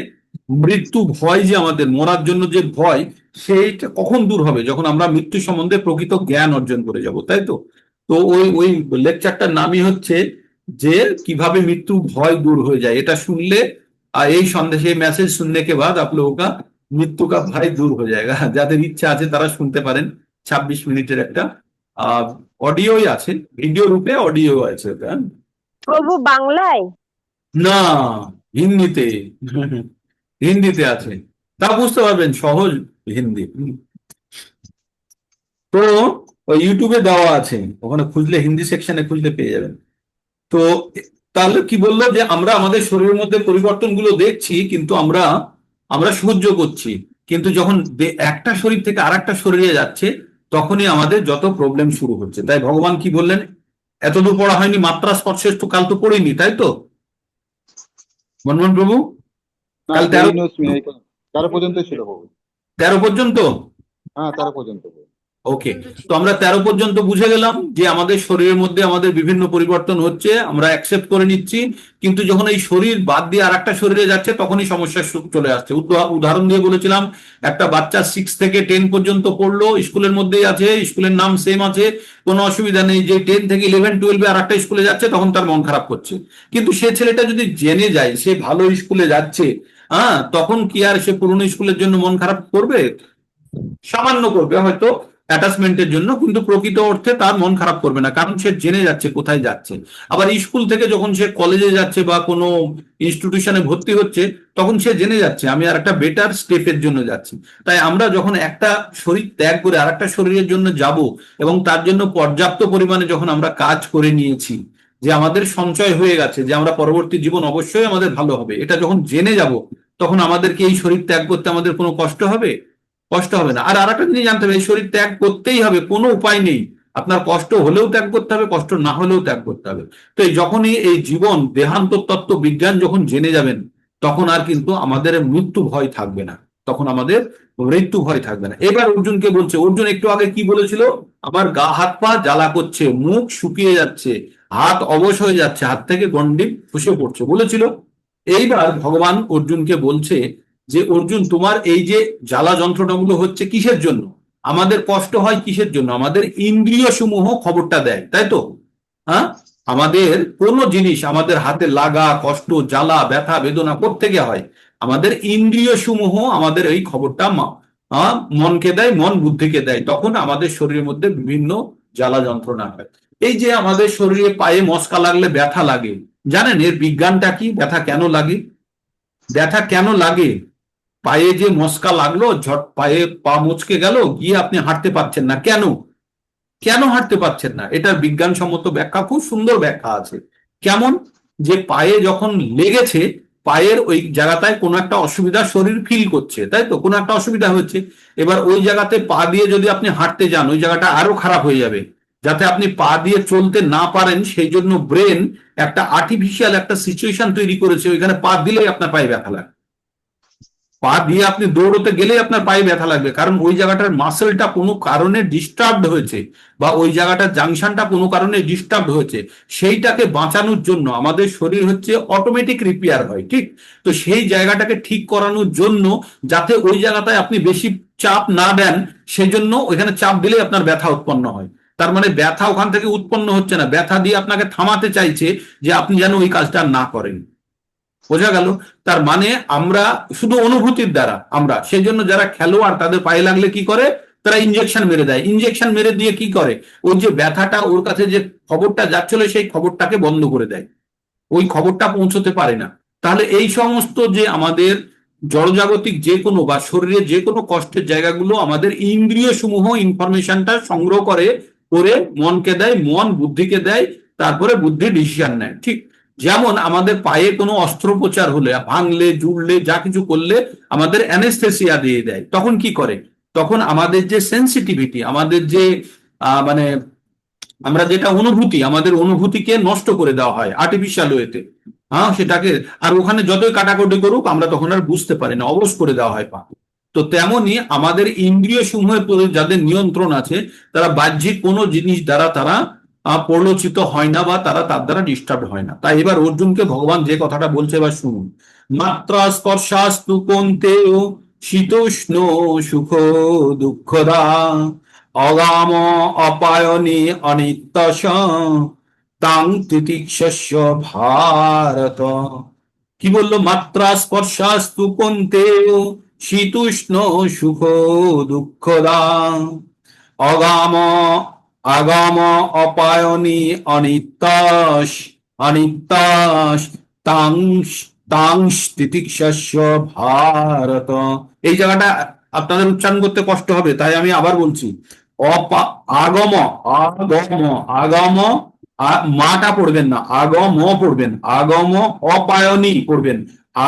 মৃত্যু ভয়, যে আমাদের মরার জন্য যে ভয়, সেইটা কখন দূর হবে? যখন আমরা মৃত্যু সম্বন্ধে প্রকৃত জ্ঞান অর্জন করে যাব, তাই তো? তো ওই ওই লেকচারটার নামই হচ্ছে যে কিভাবে মৃত্যু ভয় दूर हो जाए। এটা শুনলে এই সন্দেশ, এই মেসেজ सुनने के बाद आप लोगों का মৃত্যু का भय दूर हो जाएगा। যাদের ইচ্ছা আছে তারা শুনতে পারেন। 26 মিনিটের একটা অডিওই আছে, ভিডিও রূপে অডিও আছে এটা। প্রভু বাংলায়? না, হিন্দিতে। হিন্দিতে আছে, তা বুঝতে পারবেন, সহজ হিন্দি। তো ওই ইউটিউবে দেওয়া আছে, ওখানে খুঁজলে, হিন্দি সেকশনে খুঁজলে পেয়ে যাবেন। তো তাহলে কি বললো, যে আমরা আমাদের শরীরের মধ্যে পরিবর্তনগুলো দেখছি, কিন্তু আমরা আমরা সহ্য করছি। কিন্তু যখন একটা শরীর থেকে আর একটা শরীরে যাচ্ছে, তখনই আমাদের যত প্রবলেম শুরু হচ্ছে। তাই ভগবান কি বললেন, এতদূর পড়া হয়নি, মাত্রা স্পর্শে তো কাল তো পড়িনি, তাই তো মনমোহন প্রভু? না, কাল সেই নিউজ 13 পর্যন্ত ছিল বাবু। 13 পর্যন্ত। হ্যাঁ, 13 পর্যন্ত। ওকে, তো আমরা 13 পর্যন্ত বুঝে গেলাম যে আমাদের শরীরের মধ্যে আমাদের বিভিন্ন পরিবর্তন হচ্ছে, আমরা অ্যাকসেপ্ট করে নিচ্ছি। কিন্তু যখন এই শরীর বাদ দিয়ে আর একটা শরীরে যাচ্ছে, তখনই সমস্যা চলে আসছে। উদাহরণ দিয়ে বলেছিলাম, একটা বাচ্চা 6 থেকে 10 পর্যন্ত পড়লো, স্কুলের মধ্যেই আছে, স্কুলের নাম সেম আছে, কোনো অসুবিধা নেই। যে 10 থেকে 11-12 আর একটা স্কুলে যাচ্ছে, তখন তার মন খারাপ করছে। কিন্তু সে ছেলেটা যদি জেনে যায় সে ভালো স্কুলে যাচ্ছে, তখন কি আর সে পুরনো স্কুলের জন্য মন খারাপ করবে? সামান্য করবে হয়তো অ্যাটাচমেন্টের জন্য, কিন্তু প্রকৃত অর্থে তার মন খারাপ করবে না, কারণ সে জেনে যাচ্ছে কোথায় যাচ্ছে। আবার স্কুল থেকে যখন সে কলেজে যাচ্ছে বা কোনো ইনস্টিটিউশনে ভর্তি হচ্ছে, তখন সে জেনে যাচ্ছে আমি আর একটা বেটার স্টেপের জন্য যাচ্ছি। তাই আমরা যখন একটা শরীর ত্যাগ করে আর একটা শরীরের জন্য যাব, এবং তার জন্য পর্যাপ্ত পরিমাণে যখন আমরা কাজ করে নিয়েছি, যে আমাদের সঞ্চয় হয়ে গেছে, যে আমরা পরবর্তী জীবন অবশ্যই আমাদের ভালো হবে, এটা যখন জেনে যাব, তখন আমাদেরকে এই শরীর ত্যাগ করতে আমাদের কোনো কষ্ট হবে? কষ্ট হবে না। আর আরেকটা জিনিস জানতে হবে, এই শরীর ত্যাগ করতেই হবে, কোনো উপায় নেই। আপনার কষ্ট হলেও ত্যাগ করতে হবে, কষ্ট না হলেও ত্যাগ করতে হবে। তো এই যখনই এই জীবন দেহান্ত তত্ত্ব বিজ্ঞান যখন জেনে যাবেন, তখন আর কিন্তু আমাদের মৃত্যু ভয় থাকবে না, তখন আমাদের মৃত্যু ভয় থাকবে না। এবার অর্জুনকে বলছে, অর্জুন একটু আগে কি বলেছিল, আমার গা হাত পা জ্বালা করছে, মুখ শুকিয়ে যাচ্ছে, হাত অবশ হয়ে যাচ্ছে, হাত থেকে গন্ডি খসে পড়ছে বলেছিল। এইবার ভগবান অর্জুনকে বলছে যে অর্জুন, তোমার এই যে জ্বালা যন্ত্রণাগুলো হচ্ছে কিসের জন্য? আমাদের কষ্ট হয় কিসের জন্য? আমাদের ইন্দ্রিয় সমূহ খবরটা দেয়, তাই তো? হ্যাঁ, আমাদের কোনো জিনিস আমাদের হাতে লাগা, কষ্ট, জ্বালা, ব্যথা, বেদনা কোত্থেকে হয়? আমাদের ইন্দ্রিয় সমূহ আমাদের এই খবরটা মনকে দেয়, মন বুদ্ধিকে দেয়, তখন আমাদের শরীরের মধ্যে বিভিন্ন জ্বালা যন্ত্রণা হয়। এই যে আমাদের শরীরে পায়ে মস্কা লাগলে ব্যথা লাগে, জানেন এর বিজ্ঞানটা কি? ব্যথা কেন লাগে? ব্যথা কেন লাগে? পায়ে যে মস্কা লাগলো, ঝট পায়ে পা মচকে গেল, গিয়ে আপনি হাঁটতে পারছেন না, কেন? কেন হাঁটতে পারছেন না? এটার বিজ্ঞানসম্মত ব্যাখ্যা, খুব সুন্দর ব্যাখ্যা আছে। কেমন? যে পায়ে যখন লেগেছে, পায়ের ওই জায়গাটায় কোনো একটা অসুবিধা শরীর ফিল করছে, তাই তো? কোনো একটা অসুবিধা হচ্ছে। এবার ওই জায়গাতে পা দিয়ে যদি আপনি হাঁটতে যান, ওই জায়গাটা আরো খারাপ হয়ে যাবে। যাতে আপনি পা দিয়ে চলতে না পারেন, সেই জন্য ব্রেন একটা আর্টিফিশিয়াল একটা সিচুয়েশন তৈরি করেছে, ওইখানে পা দিলেই আপনার পায়ে ব্যথা লাগে। পা দিয়ে আপনি দৌড়তে গেলেই আপনার পায়ে ব্যথা লাগবে, কারণ ওই জায়গাটার মাসেলটা কোনো কারণে ডিস্টার্বড হয়েছে, বা ওই জায়গাটার জাংশনটা কোনো কারণে ডিস্টার্ব হয়েছে। সেইটাকে বাঁচানোর জন্য আমাদের শরীর হচ্ছে অটোমেটিক রিপেয়ার হয়, ঠিক? তো সেই জায়গাটাকে ঠিক করানোর জন্য, যাতে ওই জায়গাটায় আপনি বেশি চাপ না দেন, সেজন্য ওইখানে চাপ দিলেই আপনার ব্যথা উৎপন্ন হয়। তার মানে ব্যথা ওখান থেকে উৎপন্ন হচ্ছে না, ব্যথা দিয়ে আপনাকে থামাতে চাইছে, যে আপনি যেন ওই কাজটা না করেন। বোঝা গেল? তার মানে আমরা শুধু অনুভূতির দ্বারা, আমরা সেই জন্য যারা খেলোয়াড়, তাদের পায়ে লাগলে কি করে? তারা ইঞ্জেকশন মেরে দেয়। ইঞ্জেকশন মেরে দিয়ে কি করে? ওই যে ব্যথাটা, ওর কাছে যে খবরটা যাচ্ছিল, সেই খবরটাকে বন্ধ করে দেয়, ওই খবরটা পৌঁছতে পারে না। তাহলে এই সমস্ত যে আমাদের জড়জাগতিক যে কোনো বা শরীরের যে কোনো কষ্টের জায়গাগুলো, আমাদের ইন্দ্রিয় সমূহ ইনফরমেশনটা সংগ্রহ করে করে মনকে দেয়, মন বুদ্ধিকে দেয়, তারপরে বুদ্ধি ডিসিশন নেয়, ঠিক? যেমন আমাদের পায়ে কোনো অস্ত্রোপচার হলে, ভাঙলে, জুড়লে, যা কিছু করলে আমাদের অ্যানেস্থেসিয়া দিয়ে দেয়, তখন কি করে? তখন আমাদের যে সেন্সিটিভিটি, আমাদের যে মানে আমরা যেটা অনুভূতি, আমাদের অনুভূতিকে নষ্ট করে দেওয়া হয় আর্টিফিশিয়াল ওয়েতে। হ্যাঁ, সেটাকে আর ওখানে যতই কাটাকুটি করুক আমরা তখন আর বুঝতে পারি না, অবশ করে দেওয়া হয় পা। তো তেমনি আমাদের ইন্দ্রিয় সমূহের প্রতি যাদের নিয়ন্ত্রণ আছে, তারা বাহ্যিক কোনো জিনিস দ্বারা তারা প্রলোচিত হয় না বা তারা তার দ্বারা ডিস্টার্ব হয় না। তাই এবার অর্জুনকে ভগবান যে কথাটা বলছে এবার শুনুন। মাত্রা স্পর্শাস্তু কন্তেয় শীতোষ্ণ সুখ দুঃখদা অগাম অপায়নে অনিত্যশ তাং তিতিক্ষস্য ভারত। কি বললো? মাত্রা স্পর্শাস্তু কন্তেয় শীতোষ্ণ সুখ দুঃখদা অগাম আগাম অপায়নী অনিত্যাস অনিত্যাস তাংশ তাংশ তিতিক্ষস্য ভারত। এই জায়গাটা আপনাদের উচ্চারণ করতে কষ্ট হবে, তাই আমি আবার বলছি। অপা আগম আগম আগম মাটা পড়বেন না, আগম পড়বেন, আগম অপায়নী পড়বেন,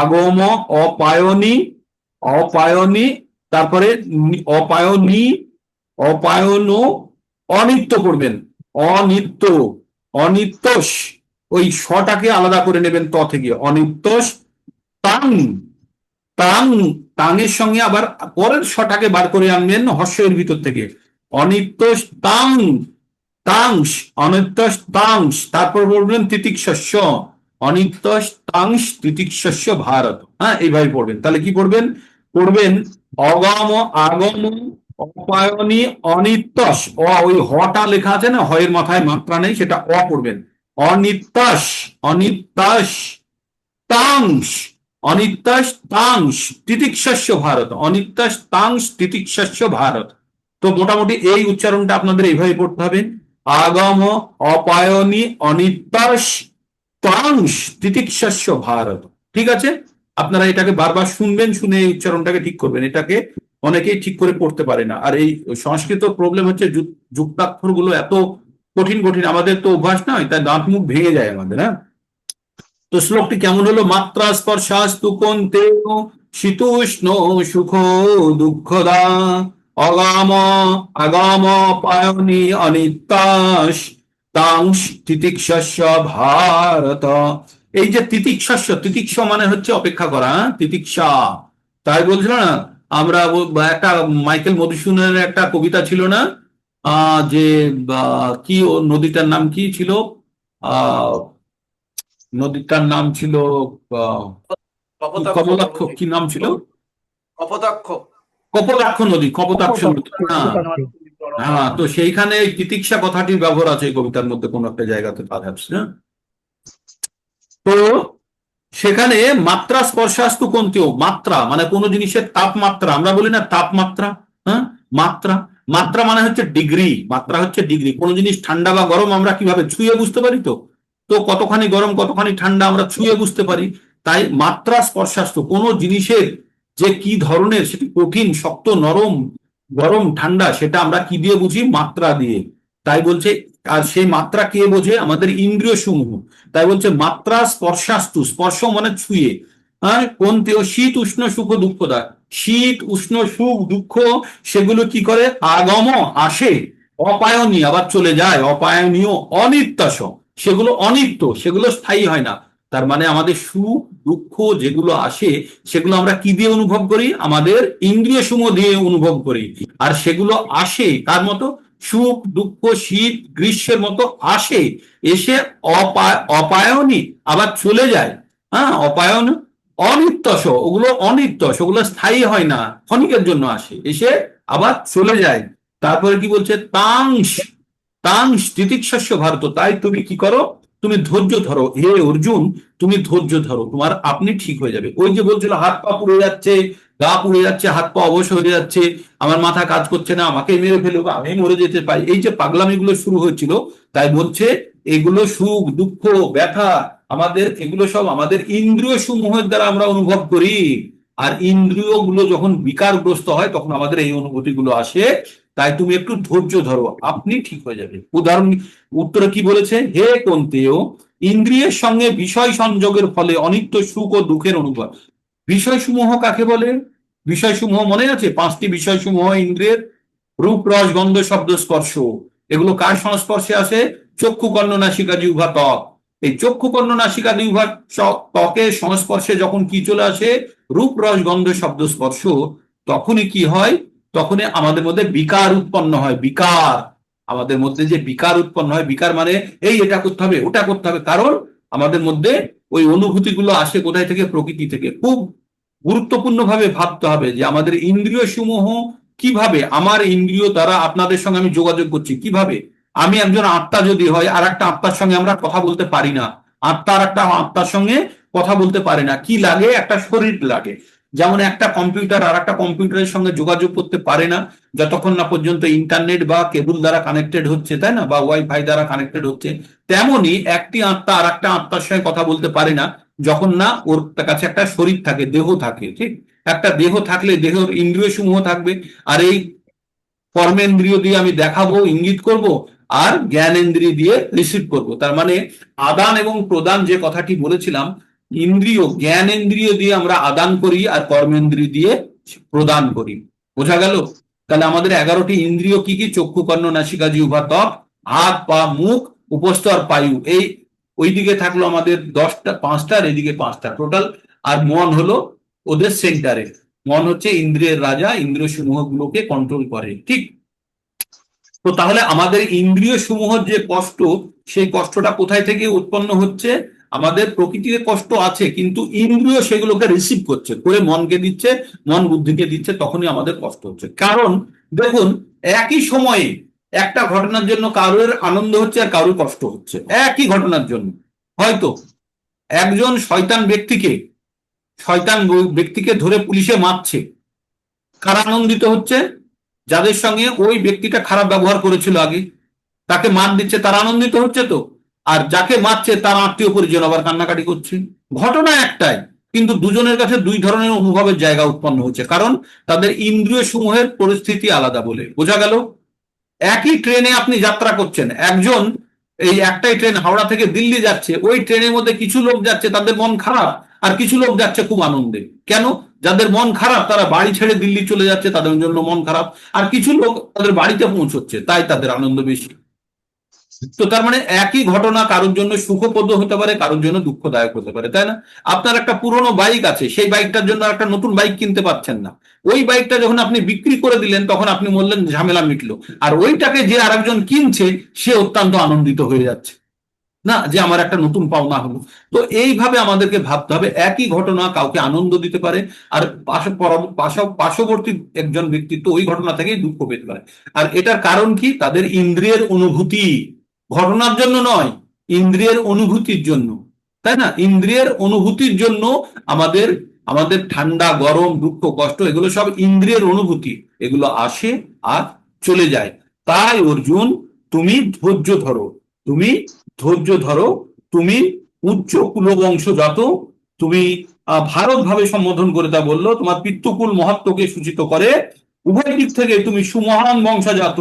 আগম অপায়নী অপায়নী, তারপরে অপায়নী অপায়ন অনিত্য করবেন, অনিত্য অনিত্যস, ওই শটাকে আলাদা করে নেবেন ত থেকে, অনিত্যস তাং তাং তাঙের সঙ্গে আবার পরের শটাকে বার করে আনবেন হর্ষের ভিতর থেকে, অনিত্যস তাং তাংশ অনিত্যস তাংশ, তারপর বলবেন তিতিক্ষস্য, অনিত্যস তাংশ তিতিক্ষস্য ভারত। হ্যাঁ, এইভাবে পড়বেন। তাহলে কি পড়বেন? পড়বেন অগম আগম অপায়নী অনিত্যস, ওই হটা লেখা আছে না, হয়ের মাথায় মাত্রা নেই, সেটা পড়বেন। অনিত্যস অনিত্যস তাংশ অনিত্যস তাংশ তিতিক্ষস্য ভারত, অনিত্যস তাংশ তিতিক্ষস্য ভারত। তো মোটামুটি এই উচ্চারণটা আপনাদের এইভাবে পড়তে হবে। আগম অপায়নী অনিত্যস তাংশ তিতিক্ষস্য ভারত। ঠিক আছে? আপনারা এটাকে বারবার শুনবেন, শুনে এই উচ্চারণটাকে ঠিক করবেন। এটাকে অনেকেই ঠিক করে পড়তে পারে না। আর এই সংস্কৃত প্রবলেম হচ্ছে যুক্তাক্ষর গুলো এত কঠিন কঠিন, আমাদের তো অভ্যাস নয়, তাই দাঁত মুখ ভেঙে যায় আমাদের। হ্যাঁ, তো শ্লোকটি কেমন হলো? মাত্রা স্পর্শাস্তু কন্তেয় শীতোষ্ণ সুখ দুঃখদা অগাম আগাম পায়নি অনিত্যাস তাংশ তিতিক্ষস্য ভারত। এই যে তিতিক্ষস্য, তিতিক্ষ মানে হচ্ছে অপেক্ষা করা, তিতিক্ষা। তাই বলছিল না আমরা, একটা মাইকেল মধুসূদনের একটা কবিতা ছিল না, যে কি ও নদীটার নাম কি ছিল? আহ নদীটার নাম ছিল আহ, কমলাক্ষ, কি নাম ছিল? কপোতাক্ষ। কপোতাক্ষ নদী, কপোতাক্ষ নদী। হ্যাঁ, হ্যাঁ, তো সেইখানে এই তিতিক্ষা কথাটির ব্যবহার আছে এই কবিতার মধ্যে কোন একটা জায়গাতে পারহ্যাপস। হ্যাঁ, তো সেখানে মাত্রা স্পর্শাস্তু কন্তেয়, মাত্রা মানে কোন জিনিসের তাপমাত্রা, আমরা বলি না তাপমাত্রা। হ্যাঁ, মাত্রা, মাত্রা মানে হচ্ছে ডিগ্রি, মাত্রা হচ্ছে ডিগ্রি। কোন জিনিস ঠান্ডা বা গরম আমরা কিভাবে ছুঁয়ে বুঝতে পারি? তো তো কতখানি গরম কতখানি ঠান্ডা আমরা ছুঁয়ে বুঝতে পারি। তাই মাত্রা স্পর্শাস্তু কোন জিনিসের যে কি ধরনের, সেটি কঠিন শক্ত নরম গরম ঠান্ডা, সেটা আমরা কি দিয়ে বুঝি? মাত্রা দিয়ে। তাই বলছে, আর সেই মাত্রা কে বোঝে? আমাদের ইন্দ্রিয় সমূহ। তাই বলছে মাত্রা স্পর্শাস্তু, স্পর্শ মানে ছুঁয়ে। হ্যাঁ, কোনতেও শীত উষ্ণ সুখ দুঃখদা, শীত উষ্ণ সুখ দুঃখ সেগুলো কি করে? আগম আসে, অপায়নী আবার চলে যায়, অপায়নীয় অনিত্যাস, সেগুলো অনিত্য, সেগুলো স্থায়ী হয় না। তার মানে আমাদের সুখ দুঃখ যেগুলো আসে সেগুলো আমরা কি দিয়ে অনুভব করি? আমাদের ইন্দ্রিয় সমূহ দিয়ে অনুভব করি। আর সেগুলো আসে কার মতো? সুখ দুঃখ শীত গ্রীষ্মের মতো আসে, এসে অপায়নী আবার চলে যায়। হ্যাঁ, অপায়ন অনিত্যস, ওগুলো অনিত্যস, ওগুলো স্থায়ী হয় না, ক্ষণিকের জন্য আসে, এসে আবার চলে যায়। তারপরে কি বলছে? তাংশ তাংশ তিতিক্ষস্য ভারত। তাই তুমি কি করো? তুমি ধৈর্য ধরো হে অর্জুন, তুমি ধৈর্য ধরো, তোমার আপনি ঠিক হয়ে যাবে। ওই যে বলছিল হাত পা পুড়ে যাচ্ছে, গা পুড়ে যাচ্ছে, হাত পা অবশ হয়ে যাচ্ছে, আমার মাথা কাজ করছে না, আমাকে মেরে ফেলবে, আমি মরে যেতে পারি, এই যে পাগলামি গুলো শুরু হয়েছিল, তাই বলছে এগুলো সুখ দুঃখ ব্যথা আমাদের, এগুলো সব আমাদের ইন্দ্রিয় সমূহের দ্বারা আমরা অনুভব করি। আর ইন্দ্রিয় গুলো যখন বিকারগ্রস্ত হয় তখন আমাদের এই অনুভূতি গুলো আসে। তাই তুমি একটু ধৈর্য ধরো, আপনি ঠিক হয়ে যাবে। উদাহরণ উত্তরে কি বলেছে? হে কন্তেয়, ইন্দ্রিয়ের সঙ্গে বিষয় সংযোগের ফলে অনিত্য সুখ ও দুঃখের অনুভব। বিষয় সমূহ কাকে বলে? বিষয় সমূহ মনে আছে? পাঁচটি বিষয় সমূহ ইন্দ্রিয়ের: রূপ রস গন্ধ শব্দ স্পর্শ। এগুলো কার সংস্পর্শে আসে? চক্ষু কর্ণ নাসিকা জিহ্বা ত্বক। এই চক্ষু কর্ণ নাসিকা জিহ্বা ত্বকের সংস্পর্শে যখন কি চলে আসে? রূপ রস গন্ধ শব্দ স্পর্শ। তখনই কি হয়? তখনই আমাদের মধ্যে বিকার উৎপন্ন হয়। বিকার, আমাদের মধ্যে যে বিকার উৎপন্ন হয়, বিকার মানে এই এটা করতে হবে ওটা করতে হবে, কারণ আমাদের মধ্যে ওই অনুভূতিগুলো আসে কোথায় থেকে? প্রকৃতি থেকে। খুব গুরুত্বপূর্ণভাবে ভাবতে হবে যে আমাদের ইন্দ্রিয় সমূহ কিভাবে, আমার ইন্দ্রিয় দ্বারা আপনাদের সঙ্গে আমি যোগাযোগ করছি কিভাবে? আমি একজন আত্মা যদি হয়, আর একটা আত্মার সঙ্গে আমরা কথা বলতে পারি না। আত্মা আর একটা আত্মার সঙ্গে কথা বলতে পারে না। কি লাগে? একটা শরীর লাগে। যেমন একটা কম্পিউটার আর একটা কম্পিউটারের সঙ্গে যোগাযোগ করতে পারে না যতক্ষণ না পর্যন্ত ইন্টারনেট বা কেবল দ্বারা কানেক্টেড হচ্ছে, তাই না, বা ওয়াইফাই দ্বারা কানেক্টেড হচ্ছে। তেমনি একটি আত্মা আর একটা আত্মার সঙ্গে কথা বলতে পারে না যখন না ওর কাছে একটা শরীর থাকে, দেহ থাকে। ঠিক, একটা দেহ থাকলে দেহের ইন্দ্রিয় সমূহ থাকবে। আর এই কর্মেন্দ্রিয় দিয়ে আমি দেখাবো, ইঙ্গিত করব, আর জ্ঞানেন্দ্রিয় দিয়ে রিসিভ করব। তার মানে আদান এবং প্রদান যে কথাটি বলেছিলাম, ইন্দ্রিয় জ্ঞানেন্দ্রিয় দিয়ে আমরা আদান করি আর কর্মেন্দ্রিয় দিয়ে প্রদান করি। বোঝা গেল? তাহলে আমাদের 11টি ইন্দ্রিয় কি কি? চক্ষু কর্ণ নাসিকা জিহ্বা ত্বক, হাত পা মুখ উপস্থ আর পায়ু। এই ওইদিকে থাকলো আমাদের 10টা, 5টা, আর এদিকে 5টা টোটাল। আর মন হলো ওদের সেন্টারে। মন হচ্ছে ইন্দ্রিয়ের রাজা, ইন্দ্রিয় সমূহ গুলোকে কন্ট্রোল করে। ঠিক, তো তাহলে আমাদের ইন্দ্রিয় সমূহের যে কষ্ট, সেই কষ্টটা কোথায় থেকে উৎপন্ন হচ্ছে? আমাদের প্রকৃতিতে কষ্ট আছে, কিন্তু ইন্দ্রিয় সেগুলোকে রিসিভ করছে, করে মনকে দিচ্ছে, মন বুদ্ধিকে দিচ্ছে, তখনই আমাদের কষ্ট হচ্ছে। কারণ দেখুন, একই সময়ে একটা ঘটনার জন্য কারোর আনন্দ হচ্ছে আর কারোর কষ্ট হচ্ছে, একই ঘটনার জন্য। হয়তো একজন শয়তান ব্যক্তিকে ধরে পুলিশে মারছে, কারা আনন্দিত হচ্ছে? যাদের সঙ্গে ওই ব্যক্তিটা খারাপ ব্যবহার করেছিল আগে, তাকে মার দিচ্ছে, তারা আনন্দিত হচ্ছে তো। আর যাকে মারছে তার আত্মীয় পরিজন আবার কান্নাকাটি করছে। ঘটনা একটাই, কিন্তু দুজনের কাছে দুই ধরনের অনুভবের জায়গা উৎপন্ন হচ্ছে, কারণ তাদের ইন্দ্রিয় সমূহের পরিস্থিতি আলাদা বলে। বোঝা গেল? একই ট্রেনে আপনি যাত্রা করছেন, একজন এই একটাই ট্রেন হাওড়া থেকে দিল্লি যাচ্ছে, ওই ট্রেনের মধ্যে কিছু লোক যাচ্ছে তাদের মন খারাপ, আর কিছু লোক যাচ্ছে খুব আনন্দে। কেন? যাদের মন খারাপ তারা বাড়ি ছেড়ে দিল্লি চলে যাচ্ছে, তাদের জন্য মন খারাপ। আর কিছু লোক তাদের বাড়িতে পৌঁছচ্ছে, তাই তাদের আনন্দ বেশি। তো তার মানে একই ঘটনা কারোর জন্য সুখপ্রদ হতে পারে, কারোর জন্য দুঃখদায়ক হতে পারে, তাই না? আপনার একটা পুরনো বাইক আছে, সেই বাইকটার জন্য একটা নতুন বাইক কিনতে পারছেন না। ওই বাইকটা যখন আপনি বিক্রি করে দিলেন, তখন আপনি বললেন ঝামেলা মিটলো। আর ওইটাকে যে আরেকজন কিনছে, সে অত্যন্ত আনন্দিত হয়ে যাচ্ছে, না, যে আমার একটা নতুন পাওনা হলো। তো এইভাবে আমাদেরকে ভাবতে হবে, একই ঘটনা কাউকে আনন্দ দিতে পারে, আর পার্শ্ববর্তী একজন ব্যক্তি তো ওই ঘটনা থেকেই দুঃখ পেতে পারে। আর এটার কারণ কি? তাদের ইন্দ্রিয়ের অনুভূতি, ঘটনার জন্য নয়, ইন্দ্রিয়ের অনুভূতির জন্য, তাই না? ইন্দ্রিয়ের অনুভূতির জন্য আমাদের আমাদের ঠান্ডা গরম দুঃখ কষ্ট এগুলো সব ইন্দ্রিয়ের অনুভূতি, এগুলো আসে আর চলে যায়। তাই অর্জুন, তুমি ধৈর্য ধরো, তুমি ধৈর্য ধরো, তুমি উচ্চ কুলবংশজাত, তুমি ভারত ভাবে সম্বোধন করে তা বললো, তোমার পিতৃকুল মহত্বকে সূচিত করে, উভয় দিক থেকে তুমি সুমহান বংশজাত,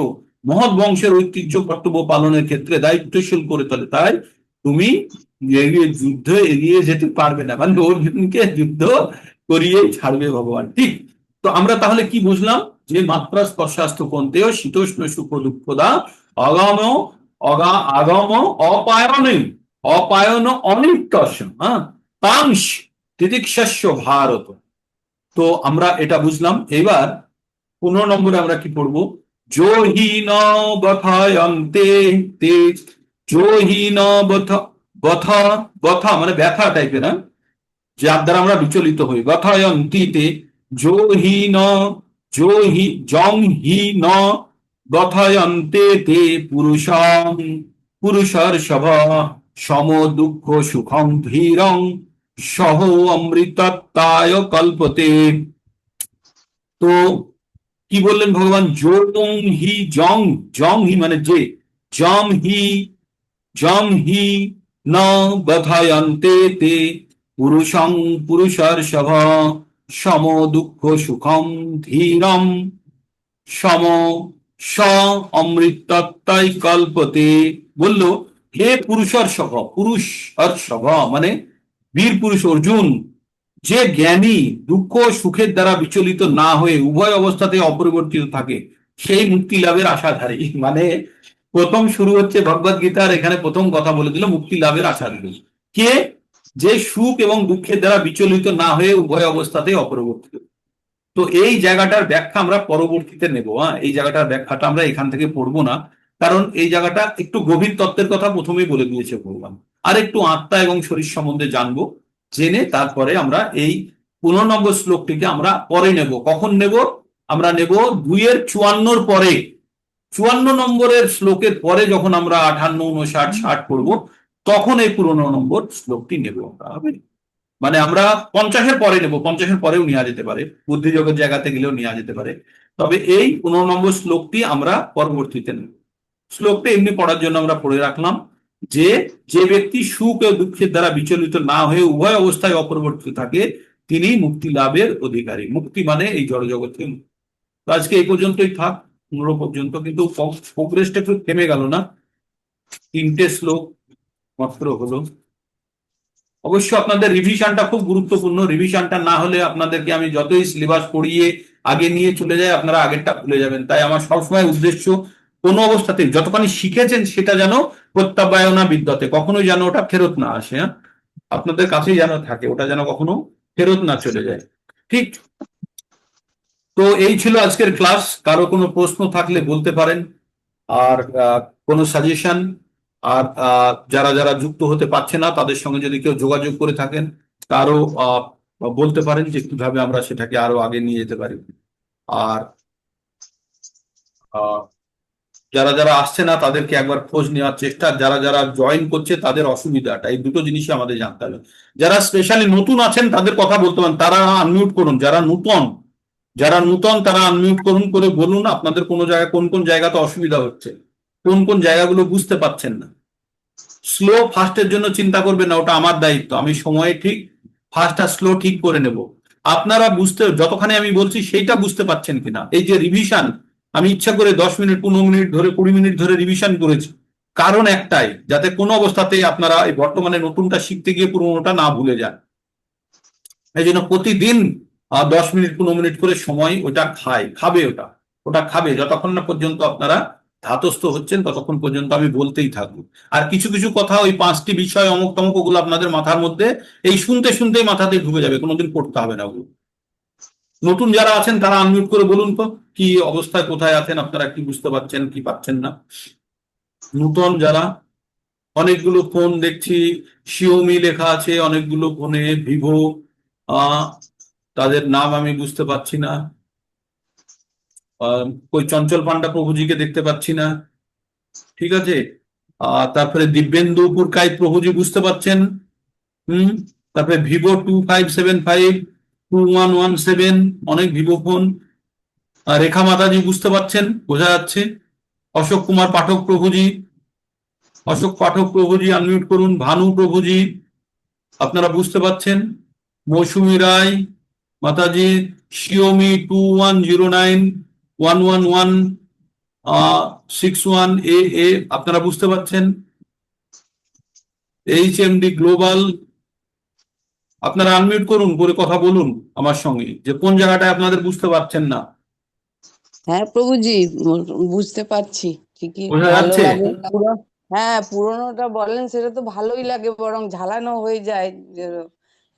মহৎ বংশের ঐতিহ্য কর্তব্য পালনের ক্ষেত্রে দায়িত্বশীল করে তোলে। তাই তুমি যুদ্ধে এগিয়ে যেতে পারবে না, মানে অর্জুনকে যুদ্ধ করিয়েই ছাড়বে ভগবান। ঠিক, তো আমরা তাহলে কি বুঝলাম? যে মাত্রা স্পর্শাস্ত্র পন্থেয় শীতোষ্ণ সুখ দুঃখদা অগম আগম অপায়নে অপায়ন অনিত্যস্য তাংশ তিতিক্ষস্য ভারত। তো আমরা এটা বুঝলাম। এবার 15 নম্বরে আমরা কি পড়বো? জোহি ন বথায়ন্তে তে, জোহি ন বথা বথা মানে ব্যথা টাইপের, যার দ্বারা আমরা বিচলিত হই। বথায়ন্তিতে জোহি ন জোহি জং হি ন বথায়ন্তে তে পুরুষং পুরুষর সভ সম দুঃখ সুখং ধীরং সহ অমৃতত্বায় কল্পতে। তো কি বললেন ভগবান? জং হি জং, জং হি মানে যে, জম হি ন বধায়ন্তে তে পুরুষং পুরুষার সভ সম দুঃখ সুখম ধীরম সম স অমৃতত্বাই কল্পতে। বলল, হে পুরুষার সভ, পুরুষ আর সভ মানে বীর পুরুষ অর্জুন, যে জ্ঞানী দুঃখ সুখের দ্বারা বিচলিত না হয়ে উভয় অবস্থাতে অপরিবর্তিত থাকে, সেই মুক্তি লাভের আশাধারী। মানে প্রথম শুরু হচ্ছে ভগবদ গীতার, এখানে প্রথম কথা বলে দিল মুক্তি লাভের আচার্য কে, যে সুখ এবং দুঃখের দ্বারা বিচলিত না হয়ে উভয় অবস্থাতেই অপরিবর্তিত। তো এই জায়গাটার ব্যাখ্যা আমরা পরবর্তীতে নেব। হ্যাঁ, এই জায়গাটার ব্যাখ্যাটা আমরা এখান থেকে পড়বো না, কারণ এই জায়গাটা একটু গভীর তত্ত্বের কথা প্রথমেই বলে দিয়েছে ভগবান। আর একটু আত্মা এবং শরীর সম্বন্ধে জানবো, জেনে তারপরে আমরা এই 15 নম্বর শ্লোকটিকে আমরা পরে নেব। কখন নেব? আমরা নেব 2-54 পরে। 54 নম্বরের শ্লোকের পরে যখন আমরা 58, 59, 60 পড়বো, তখন এই 15 নম্বর শ্লোকটি নেব আমরা, হবে? মানে আমরা 50-এর পরে নেব, 50-এর পরেও নেওয়া যেতে পারে, বুদ্ধিযোগের জায়গাতে গেলেও নেওয়া যেতে পারে। তবে এই 15 নম্বর শ্লোকটি আমরা পরবর্তীতে নেব। শ্লোকটা এমনি পড়ার জন্য আমরা পড়ে রাখলাম যে, যে ব্যক্তি সুখ ও দুঃখের দ্বারা বিচলিত না হয়ে উভয় অবস্থায় অপরিবর্তিত থাকে, তিনি মুক্তি লাভের অধিকারী। মুক্তি মানে এই জড়জগতে মুক্তি। তো আজকে এই পর্যন্তই থাক, 15 পর্যন্ত, কিন্তু প্রোগ্রেসটা একটু থেমে গেল না? 3টে শ্লোক মাত্র হলো। অবশ্য আপনাদের রিভিশনটা খুব গুরুত্বপূর্ণ। রিভিশনটা না হলে আপনাদেরকে আমি যতই সিলেবাস পড়িয়ে আগে নিয়ে চলে যাই, আপনারা আগেরটা ভুলে যাবেন। তাই আমার সবসময় উদ্দেশ্য, কোনো অবস্থাতে যতখানি শিখেছেন সেটা যেন প্রত্যাবায়না বিদ্যতে, কখনোই যেন ওটা ফেরত না আসে। হ্যাঁ, আপনাদের কাছেই যেন থাকে, ওটা যেন কখনো ফেরত না চলে যায়। ঠিক। তো এই ছিল আজকের ক্লাস। কারো কোনো প্রশ্ন থাকলে বলতে পারেন, আর কোনো সাজেশন, আর যারা যারা যুক্ত হতে পারছে না তাদের সঙ্গে যদি কেউ যোগাযোগ করে থাকেন, তারও বলতে পারেন যে কিভাবে আমরা সেটাকে আরো আগে নিয়ে যেতে পারি। আর আহ, যারা যারা আসছে না তাদেরকে একবার খোঁজ নেওয়ার চেষ্টা, যারা যারা জয়েন করছে তাদের অসুবিধাটা, এই দুটো জিনিসই আমাদের জানতে হবে। যারা স্পেশালি নতুন আছেন তাদের কথা বলতে পারেন, তারা আনমিউট করুন। যারা নূতন তারা আনমিউট করুন, করে বলুন আপনাদের কোনো জায়গায় কোন কোন জায়গাতে অসুবিধা হচ্ছে, কোন কোন জায়গাগুলো বুঝতে পারছেন না। স্লো ফাস্টের জন্য চিন্তা করবেন না, ওটা আমার দায়িত্ব। আমি সময়ে ঠিক ফাস্ট আর স্লো ঠিক করে নেব। আপনারা বুঝতে, যতখানি আমি বলছি সেইটা বুঝতে পারছেন কিনা। এই যে রিভিশন, আমি ইচ্ছা করে 10 মিনিট, 15 মিনিট ধরে, 20 মিনিট ধরে রিভিশন করেছি, কারণ একটাই, যাতে কোনো অবস্থাতেই আপনারা এই বর্তমানে নতুনটা শিখতে গিয়ে পুরোনোটা না ভুলে যান। এই জন্য প্রতিদিন 10 মিনিট, 15 মিনিট করে সময় ওটা খাবে, ওটা খাবে যতক্ষণ না পর্যন্ত আপনারা ধাতস্থ হচ্ছেন, ততক্ষণ পর্যন্ত আমি বলতেই থাকবো। আর কিছু কিছু কথা, ওই 5টি বিষয় অমুক তমুক, ওগুলো আপনাদের মাথার মধ্যে এই শুনতে শুনতেই মাথাতে ঢুকে যাবে, কোনোদিন পড়তে হবে না ওগুলো। নতুন যারা আছেন তারা আনমিউট করে বলুন তো কি অবস্থায়, কোথায় আছেন আপনারা, কি বুঝতে পারছেন কি পাচ্ছেন না। নতুন যারা, অনেকগুলো ফোন দেখছি শিওমি লেখা আছে, অনেকগুলো ফোনে ভিভো, তাদের নাম আমি বুঝতে পারছি না। ওই চঞ্চল পান্ডা প্রভুজিকে দেখতে পাচ্ছি না। ঠিক আছে। তারপরে দিব্যেন্দু পুরকাইত প্রভুজি বুঝতে পারছেন। তারপরে ভিভো 2575, 2117, অনেক ভিভো ফোন। রেখা মাতাজি বুঝতে পারছেন, বোঝা যাচ্ছে। অশোক কুমার পাঠক প্রভুজি, আনমিউট করুন। ভানু প্রভুজি, আপনারা বুঝতে পারছেন। মৌসুমী রায় মাতাজি, শিওমি 21091161 আপনারা বুঝতে পারছেন। HMD গ্লোবাল, আপনারা আনমিউট করুন, করে কথা বলুন আমার সঙ্গে, যে কোন জায়গাটায় আপনাদের বুঝতে পারছেন না। হ্যাঁ প্রভুজি, বুঝতে পারছি ঠিকই, বোঝা ভালো যাচ্ছে? লাগে হ্যাঁ, পুরোনোটা বলেন সেটা তো ভালোই লাগে, বরং ঝালানো হয়ে যায়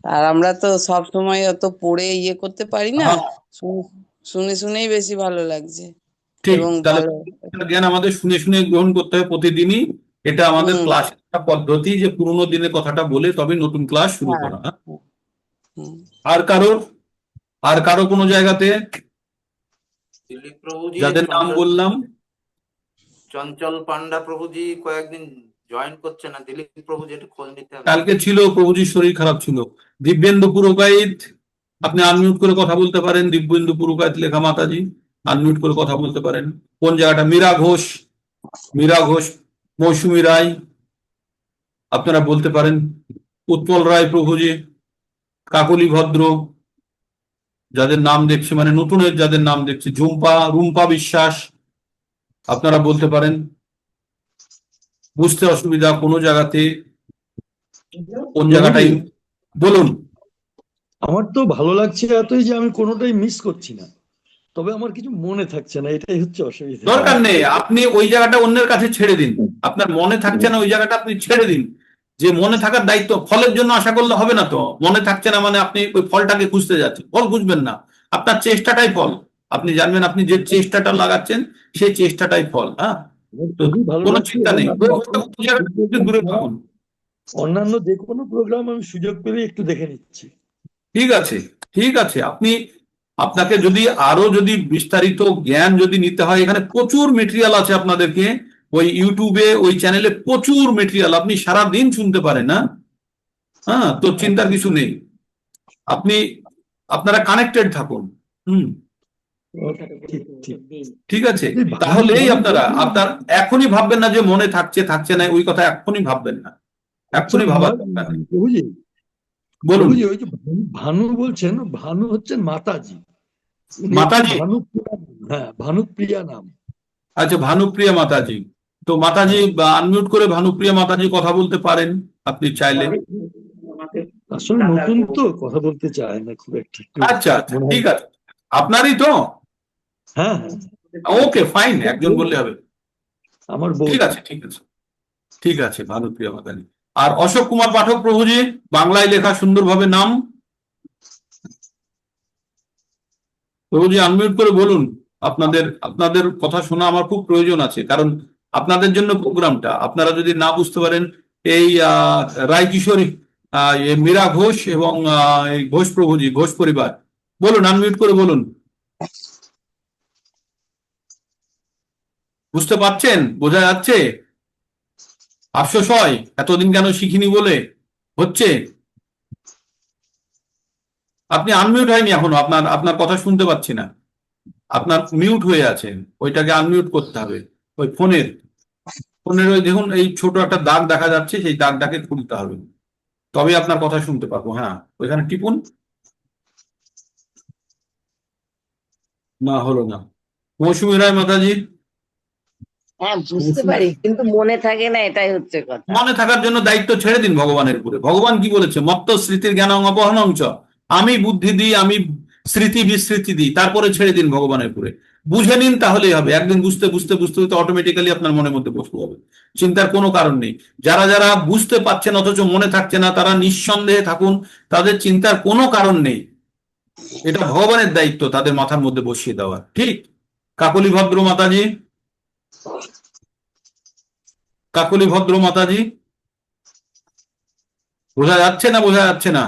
আর আমরা তো সব সময় অত পড়ে ইয়ে করতে পারি না। হ্যাঁ, শুনে শুনেই বেশি ভালো লাগছে ঠিক। এবং তাহলে ভালো। জ্ঞান আমাদের শুনে শুনে গ্রহণ করতে হবে প্রতিদিনই। এটা আমাদের হুম। ক্লাস একটা পদ্ধতি, যে পুরোনো দিনের কথাটা বলে তবে নতুন ক্লাস শুরু হ্যাঁ। করা। হুম। আর কারো, কোনো জায়গাতে দিলীপ প্রভুজি, যাদের নাম বললাম, চঞ্চল পান্ডা প্রভুজি কয়েকদিন জয়েন করছে না। দিলীপ প্রভুজি একটু খোঁজ নিতে হবে। কালকে ছিল, প্রভুজির শরীর খারাপ ছিল। দিব্যেন্দু পুরকাইত, আপনি আনমিউট করে কথা বলতে পারেন। দিব্যেন্দু পুরকাইত লেখা মাতাজি, আনমিউট করে কথা বলতে পারেন। কোন জায়গাটা? মীরা ঘোষ, মৌসুমী রায়, আপনারা বলতে পারেন। উৎপল রায় প্রভুজি, কাকলি ভদ্র, যাদের নাম দেখছি, মানে নতুনের যাদের নাম দেখছি, রুম্পা বিশ্বাস, আপনারা বলতে পারেন। বুঝতে অসুবিধা কোনো জায়গাতে, কোন জায়গাটাই বলুন। আমার তো ভালো লাগছে এতই যে আমি কোনোটাই মিস করছি না। তবে আমার কিছু মনে থাকছে না, এটাই হচ্ছে অসুবিধা। দরকার নেই, আপনি ওই জায়গাটা অন্যের কাছে ছেড়ে দিন। আপনার মনে থাকছে না ওই জায়গাটা আপনি ছেড়ে দিন। যে মনে থাকার দায়িত্ব, ফলের জন্য আশা করলে হবে না তো। মনে থাকছে না মানে আপনি ওই ফলটাকে খুঁজতে যাচ্ছেন, ফল খুঁজবেন না। আপনার চেষ্টাটাই ফল। আপনি জানবেন আপনি যে চেষ্টাটা লাগাচ্ছেন সেই চেষ্টাটাই ফল। হ্যাঁ, আমার তো খুবই ভালো কোনো লাগছে চিন্তা এবং নেই, আমি ওই জায়গাটা থেকে দূরে থাকুন। অন্যান্য যে কোনো প্রোগ্রাম আমি সুযোগ পেলে একটু দেখে নিচ্ছি। ঠিক আছে, ঠিক আছে। আপনাকে যদি আরো যদি বিস্তারিত জ্ঞান যদি নিতে হয়, এখানে প্রচুর মেটেরিয়াল আছে আপনাদেরকে। ওই ইউটিউবে ওই চ্যানেলে প্রচুর মেটেরিয়াল, আপনি সারা দিন শুনতে পারেন না। হ্যাঁ, তো চিন্তার কিছু নেই। আপনি আপনারা কানেক্টেড থাকুন। হুম, ঠিক ঠিক। ঠিক আছে। এই তাহলেই আপনার বলছিলাম, এখনই ভাববেন না যে মনে থাকছে থাকছে না, ওই কথা এখনই ভাববেন না। আচ্ছা এখনই ভাবার দরকার নেই। প্রভুজি, বলুন। প্রভুজি ওই যে ভানু বলছেন, ভানু হচ্ছেন মাতাজি, উনি হচ্ছেন মাতাজি? ভানুপ্রিয়া। হ্যাঁ, ভানুপ্রিয়া নাম। আচ্ছা, ভানুপ্রিয়া মাতাজি। তো মাতাজি হ্যাঁ, আনমিউট করে ভানুপ্রিয়া মাতাজি কথা বলতে পারেন আপনি চাইলে। আসলে নতুন তো কথা বলতে চায় না খুব একটা, একটু আচ্ছা আচ্ছা, মনে হয়। ঠিক আছে। আপনারই তো? হ্যাঁ হ্যাঁ, ওকে, ফাইন, একজন বললে হবে। আমার বউ। ঠিক আছে, ঠিক আছে, ঠিক আছে, ভানুপ্রিয়া মাতাজি। আর অশোক কুমার পাঠক প্রভুজি, বাংলায় লেখা সুন্দরভাবে নাম। প্রভুজি আনমিউট করে বলুন। আপনাদের আপনাদের কথা শোনা আমার খুব প্রয়োজন আছে, কারণ আপনাদের জন্য প্রোগ্রামটা। আপনারা যদি না বুঝতে পারেন, এই রায় কিশোরী, মীরা ঘোষ এবং এই ঘোষ প্রভুজি, ঘোষ পরিবার, বলুন, আনমিউট করে বলুন। বুঝতে পারছেন? বোঝা যাচ্ছে? আফসোস হয় এতদিন কেন শিখিনি বলে হচ্ছে। আপনি আনমিউট হয়নি এখনো, আপনার আপনার কথা শুনতে পাচ্ছি না। আপনার মিউট হয়ে আছে, ওইটাকে আনমিউট করতে হবে। ওই ফোনের ফোনের ওই দেখুন, এই ছোট একটা দাগ দেখা যাচ্ছে, সেই দাগটাকে খুলতে হবে, তবে আপনার কথা শুনতে পারবো। হ্যাঁ, ওইখানে টিপুন। না, হলো না। মৌসুমী রায় মাতাজি। হ্যাঁ বুঝতে পারি কিন্তু মনে থাকে না, এটাই হচ্ছে কথা। মনে থাকার জন্য দায়িত্ব ছেড়ে দিন ভগবানের উপরে। ভগবান কি বলেছে? মত্ত স্মৃতির জ্ঞান অপহরণঞ্চ। আমি বুদ্ধি দিই, আমি স্মৃতি বিস্মৃতি দিই, তারপরে ছেড়ে দিন ভগবানের উপরে। বুঝে নিন, তাহলেই হবে। একদিন বুঝতে বুঝতে বুঝতে বুঝতে অটোমেটিক্যালি আপনার মনের মধ্যে বসে যাবে। চিন্তার কোনো কারণ নেই। যারা যারা বুঝতে পারছেন অথচ মনে থাকছে না, তারা নিঃসন্দেহে থাকুন, তাদের চিন্তার কোনো কারণ নেই। এটা ভগবানের দায়িত্ব তাদের মাথার মধ্যে বসিয়ে দেওয়া। ঠিক? কাকলি ভদ্র মাতাজি, কাকলি ভদ্র মাতাজি, বোঝা যাচ্ছে না? বোঝা যাচ্ছে না?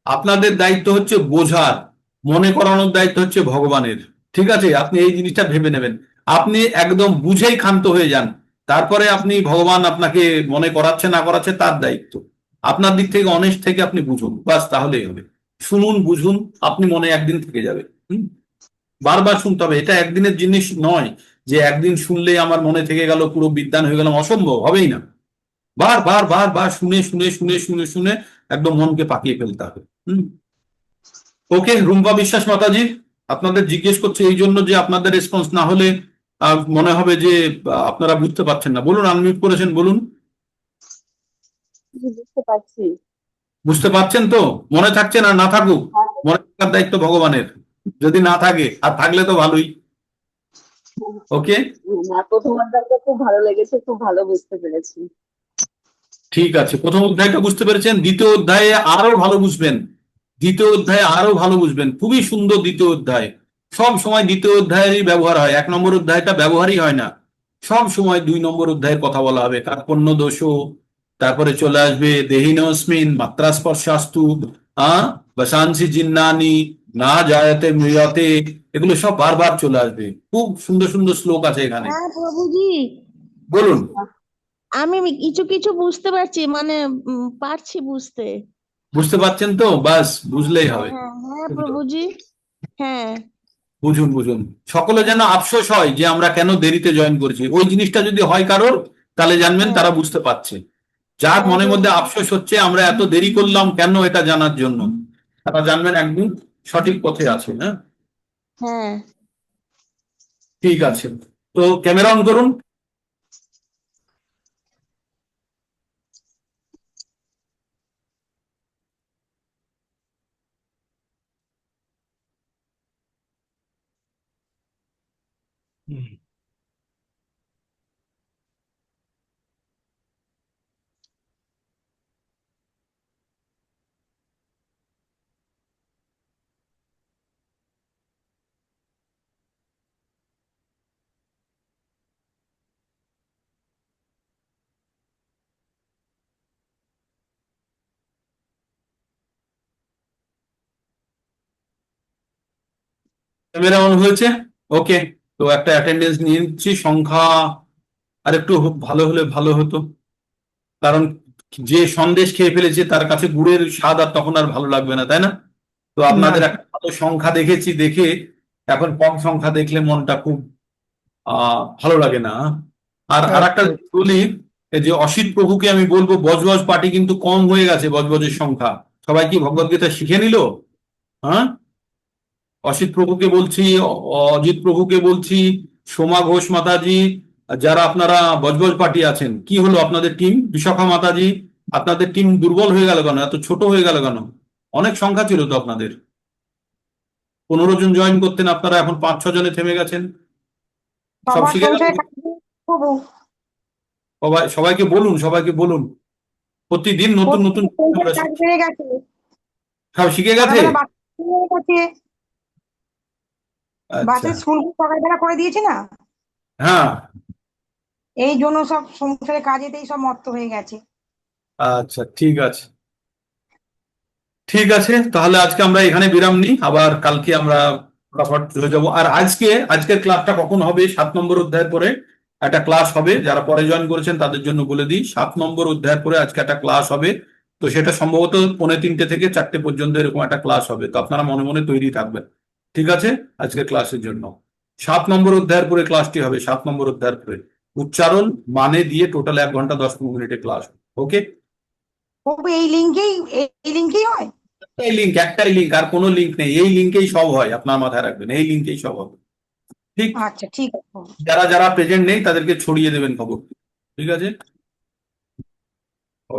আপনাদের দায়িত্ব হচ্ছে বোঝার, মনে করানোর দায়িত্ব হচ্ছে ভগবানের। ঠিক আছে, আপনি এই জিনিসটা ভেবে নেবেন। আপনি একদম বুঝেই ক্ষান্ত হয়ে যান, তারপরে আপনি ভগবান আপনাকে মনে করাচ্ছে না করাচ্ছে তার দায়িত্ব। আপনার দিক থেকে অনেস্ট থেকে আপনি বুঝুন, বাস, তাহলেই হবে। শুনুন, বুঝুন, আপনি মনে একদিন থেকে যাবে। হুম, বারবার শুনতে হবে, এটা একদিনের জিনিস নয় যে একদিন শুনলেই আমার মনে থেকে গেল, পুরো বিদ্বান হয়ে গেলাম। অসম্ভব, হবেই না। বার বার বার বার শুনে শুনে শুনে শুনে শুনে একদম মনকে পাকিয়ে ফেলতে হবে। হুম, ওকে। রুম্পা বিশ্বাস মাতাজি, আপনাদের জিজ্ঞেস করছে এই জন্য যে আপনাদের রেসপন্স না হলে মনে হবে যে আপনারা বুঝতে পারছেন না। বলুন, আনমিউট করেছেন, বলুন। বুঝতে পারছি। বুঝতে পারছেন তো? মনে থাকছে না, না থাকুক, মনে থাকার দায়িত্ব ভগবানের। যদি না থাকে, আর থাকলে তো ভালোই। ওকে, না, প্রথম অধ্যায়টা খুব ভালো লেগেছে, খুব ভালো বুঝতে পেরেছি। ঠিক আছে। প্রথম অধ্যায়টা বুঝতে পেরেছেন, দ্বিতীয় অধ্যায়ে আরো ভালো বুঝবেন। দ্বিতীয় অধ্যায়ে আরো ভালো বুঝবেন, খুবই সুন্দর দ্বিতীয় অধ্যায়। সব সময় দ্বিতীয় অধ্যায়েরই ব্যবহার হয়, 1 নম্বর অধ্যায়টা ব্যবহারই হয় না। সব সময় 2 নম্বর অধ্যায়ের কথা বলা হবে। কার্পণ্য দোষ, তারপরে চলে আসবে দেহিনস্মিন মাত্রা স্পর্শাস্তু, বসাংসি জিন্নানি, না জায়তে মৃয়তে, এগুলো সব বারবার চলে আসবে। খুব সুন্দর সুন্দর শ্লোক আছে এখানে। হ্যাঁ প্রভুজি, বলুন। আমি কিছু কিছু বুঝতে পারছি, মানে পারছি বুঝতে। বুঝতে পারছেন তো? বাস, বুঝলেই হ্যাঁ হবে। হ্যাঁ হ্যাঁ প্রভুজি। হ্যাঁ বুঝুন, বুঝুন। সকলে যেন আফসোস হয় যে আমরা কেন দেরিতে জয়েন করেছি, ওই জিনিসটা যদি হয় কারোর, তাহলে জানবেন হ্যাঁ তারা বুঝতে পারছে। যার হ্যাঁ মনের মধ্যে প্রভুজি। আফসোস হচ্ছে আমরা এত দেরি করলাম কেন, এটা জানার জন্য, তারা জানবেন একদিন সঠিক পথে আছে। হ্যাঁ, হ্যাঁ। ঠিক আছে। তো ক্যামেরা অন করুন। হুম। ক্যামেরা অন হয়েছে? ওকে, তো একটা অ্যাটেন্ডেন্স নিয়ে নিচ্ছি। সংখ্যা আর একটু ভালো হলে ভালো হতো, কারণ যে সন্দেশ খেয়ে ফেলেছে তার কাছে গুড়ের স্বাদ আর তখন আর ভালো লাগবে না, তাই না? তো না, আপনাদের একটা ভালো সংখ্যা দেখেছি, দেখে এখন কম সংখ্যা দেখলে মনটা খুব ভালো লাগে না। আর একটা একদম। বলি, এই যে অসিত প্রভুকে আমি বলবো, বজবজ পার্টি কিন্তু কম হয়ে গেছে, বজবজের সংখ্যা। সবাই কি ভগবদ্গীতা শিখে নিল? হ্যাঁ, অসিত প্রভুকে বলছি, অজিত প্রভুকে বলছি, সোমা ঘোষ মাতাজি, যারা আপনারা বজবজ পার্টি আছেন, কি হলো আপনাদের টিম? বিশাখা মাতাজি, আপনাদের টিম দুর্বল হয়ে গেল কেন? এত ছোট হয়ে গেল কেন? অনেক সংখ্যা ছিল তো আপনাদের, 15 জন জয়েন করতেন, আপনারা এখন 5-6 জনে থেমে গেছেন। সব সবার শিখে গেল? সংসারে কাজ প্রভু সবাইকে বলুন, সবাইকে বলুন, প্রতিদিন নতুন নতুন সংসারে আমরা কাজ বেড়ে গেছে, সব শিখে গেছে। সকালবেলা বাচ্চা হয়ে গেছে, আচ্ছা, বাচ্চার স্কুল সকালবেলা করে দিয়েছে না, হ্যাঁ, এই জন্য সব সংসারে কাজেতেই সব মত্ত হয়ে গেছে। আচ্ছা, ঠিক আছে, ঠিক আছে, তাহলে আজকে আমরা এখানে বিরাম নিই, আবার কালকে আমরা ফটাফট চলে যাবো। আর আজকের ক্লাসটা কখন হবে? 7 নম্বর অধ্যায়ের পরে একটা ক্লাস হবে, যারা পরে জয়েন করেছেন তাদের জন্য বলে দিই, 7 নম্বর অধ্যায়ের পরে আজকে একটা ক্লাস হবে। তো সেটা সম্ভবত 2:45 থেকে 4টে পর্যন্ত এরকম একটা ক্লাস হবে, তো আপনারা মনে মনে তৈরি থাকবেন, ঠিক আছে, আজকের ক্লাসের জন্য। 7 নম্বর অধ্যায়ের পরে ক্লাসটি হবে, 7 নম্বর অধ্যায়ের পরে উচ্চারণ মানে দিয়ে টোটাল 1 ঘন্টা 10-15 মিনিটের ক্লাস। ওকে, প্রভু এই লিঙ্কেই হয়? একটাই লিঙ্ক, আর কোনো লিঙ্ক নেই, এই লিঙ্কেই সব হয়, আপনার মাথায় রাখবেন, এই লিঙ্কেই সব হবে। ঠিক, আচ্ছা, ঠিক আছে প্রভু। যারা যারা প্রেজেন্ট নেই তাদেরকে ছড়িয়ে দেবেন খবর, ঠিক আছে। ও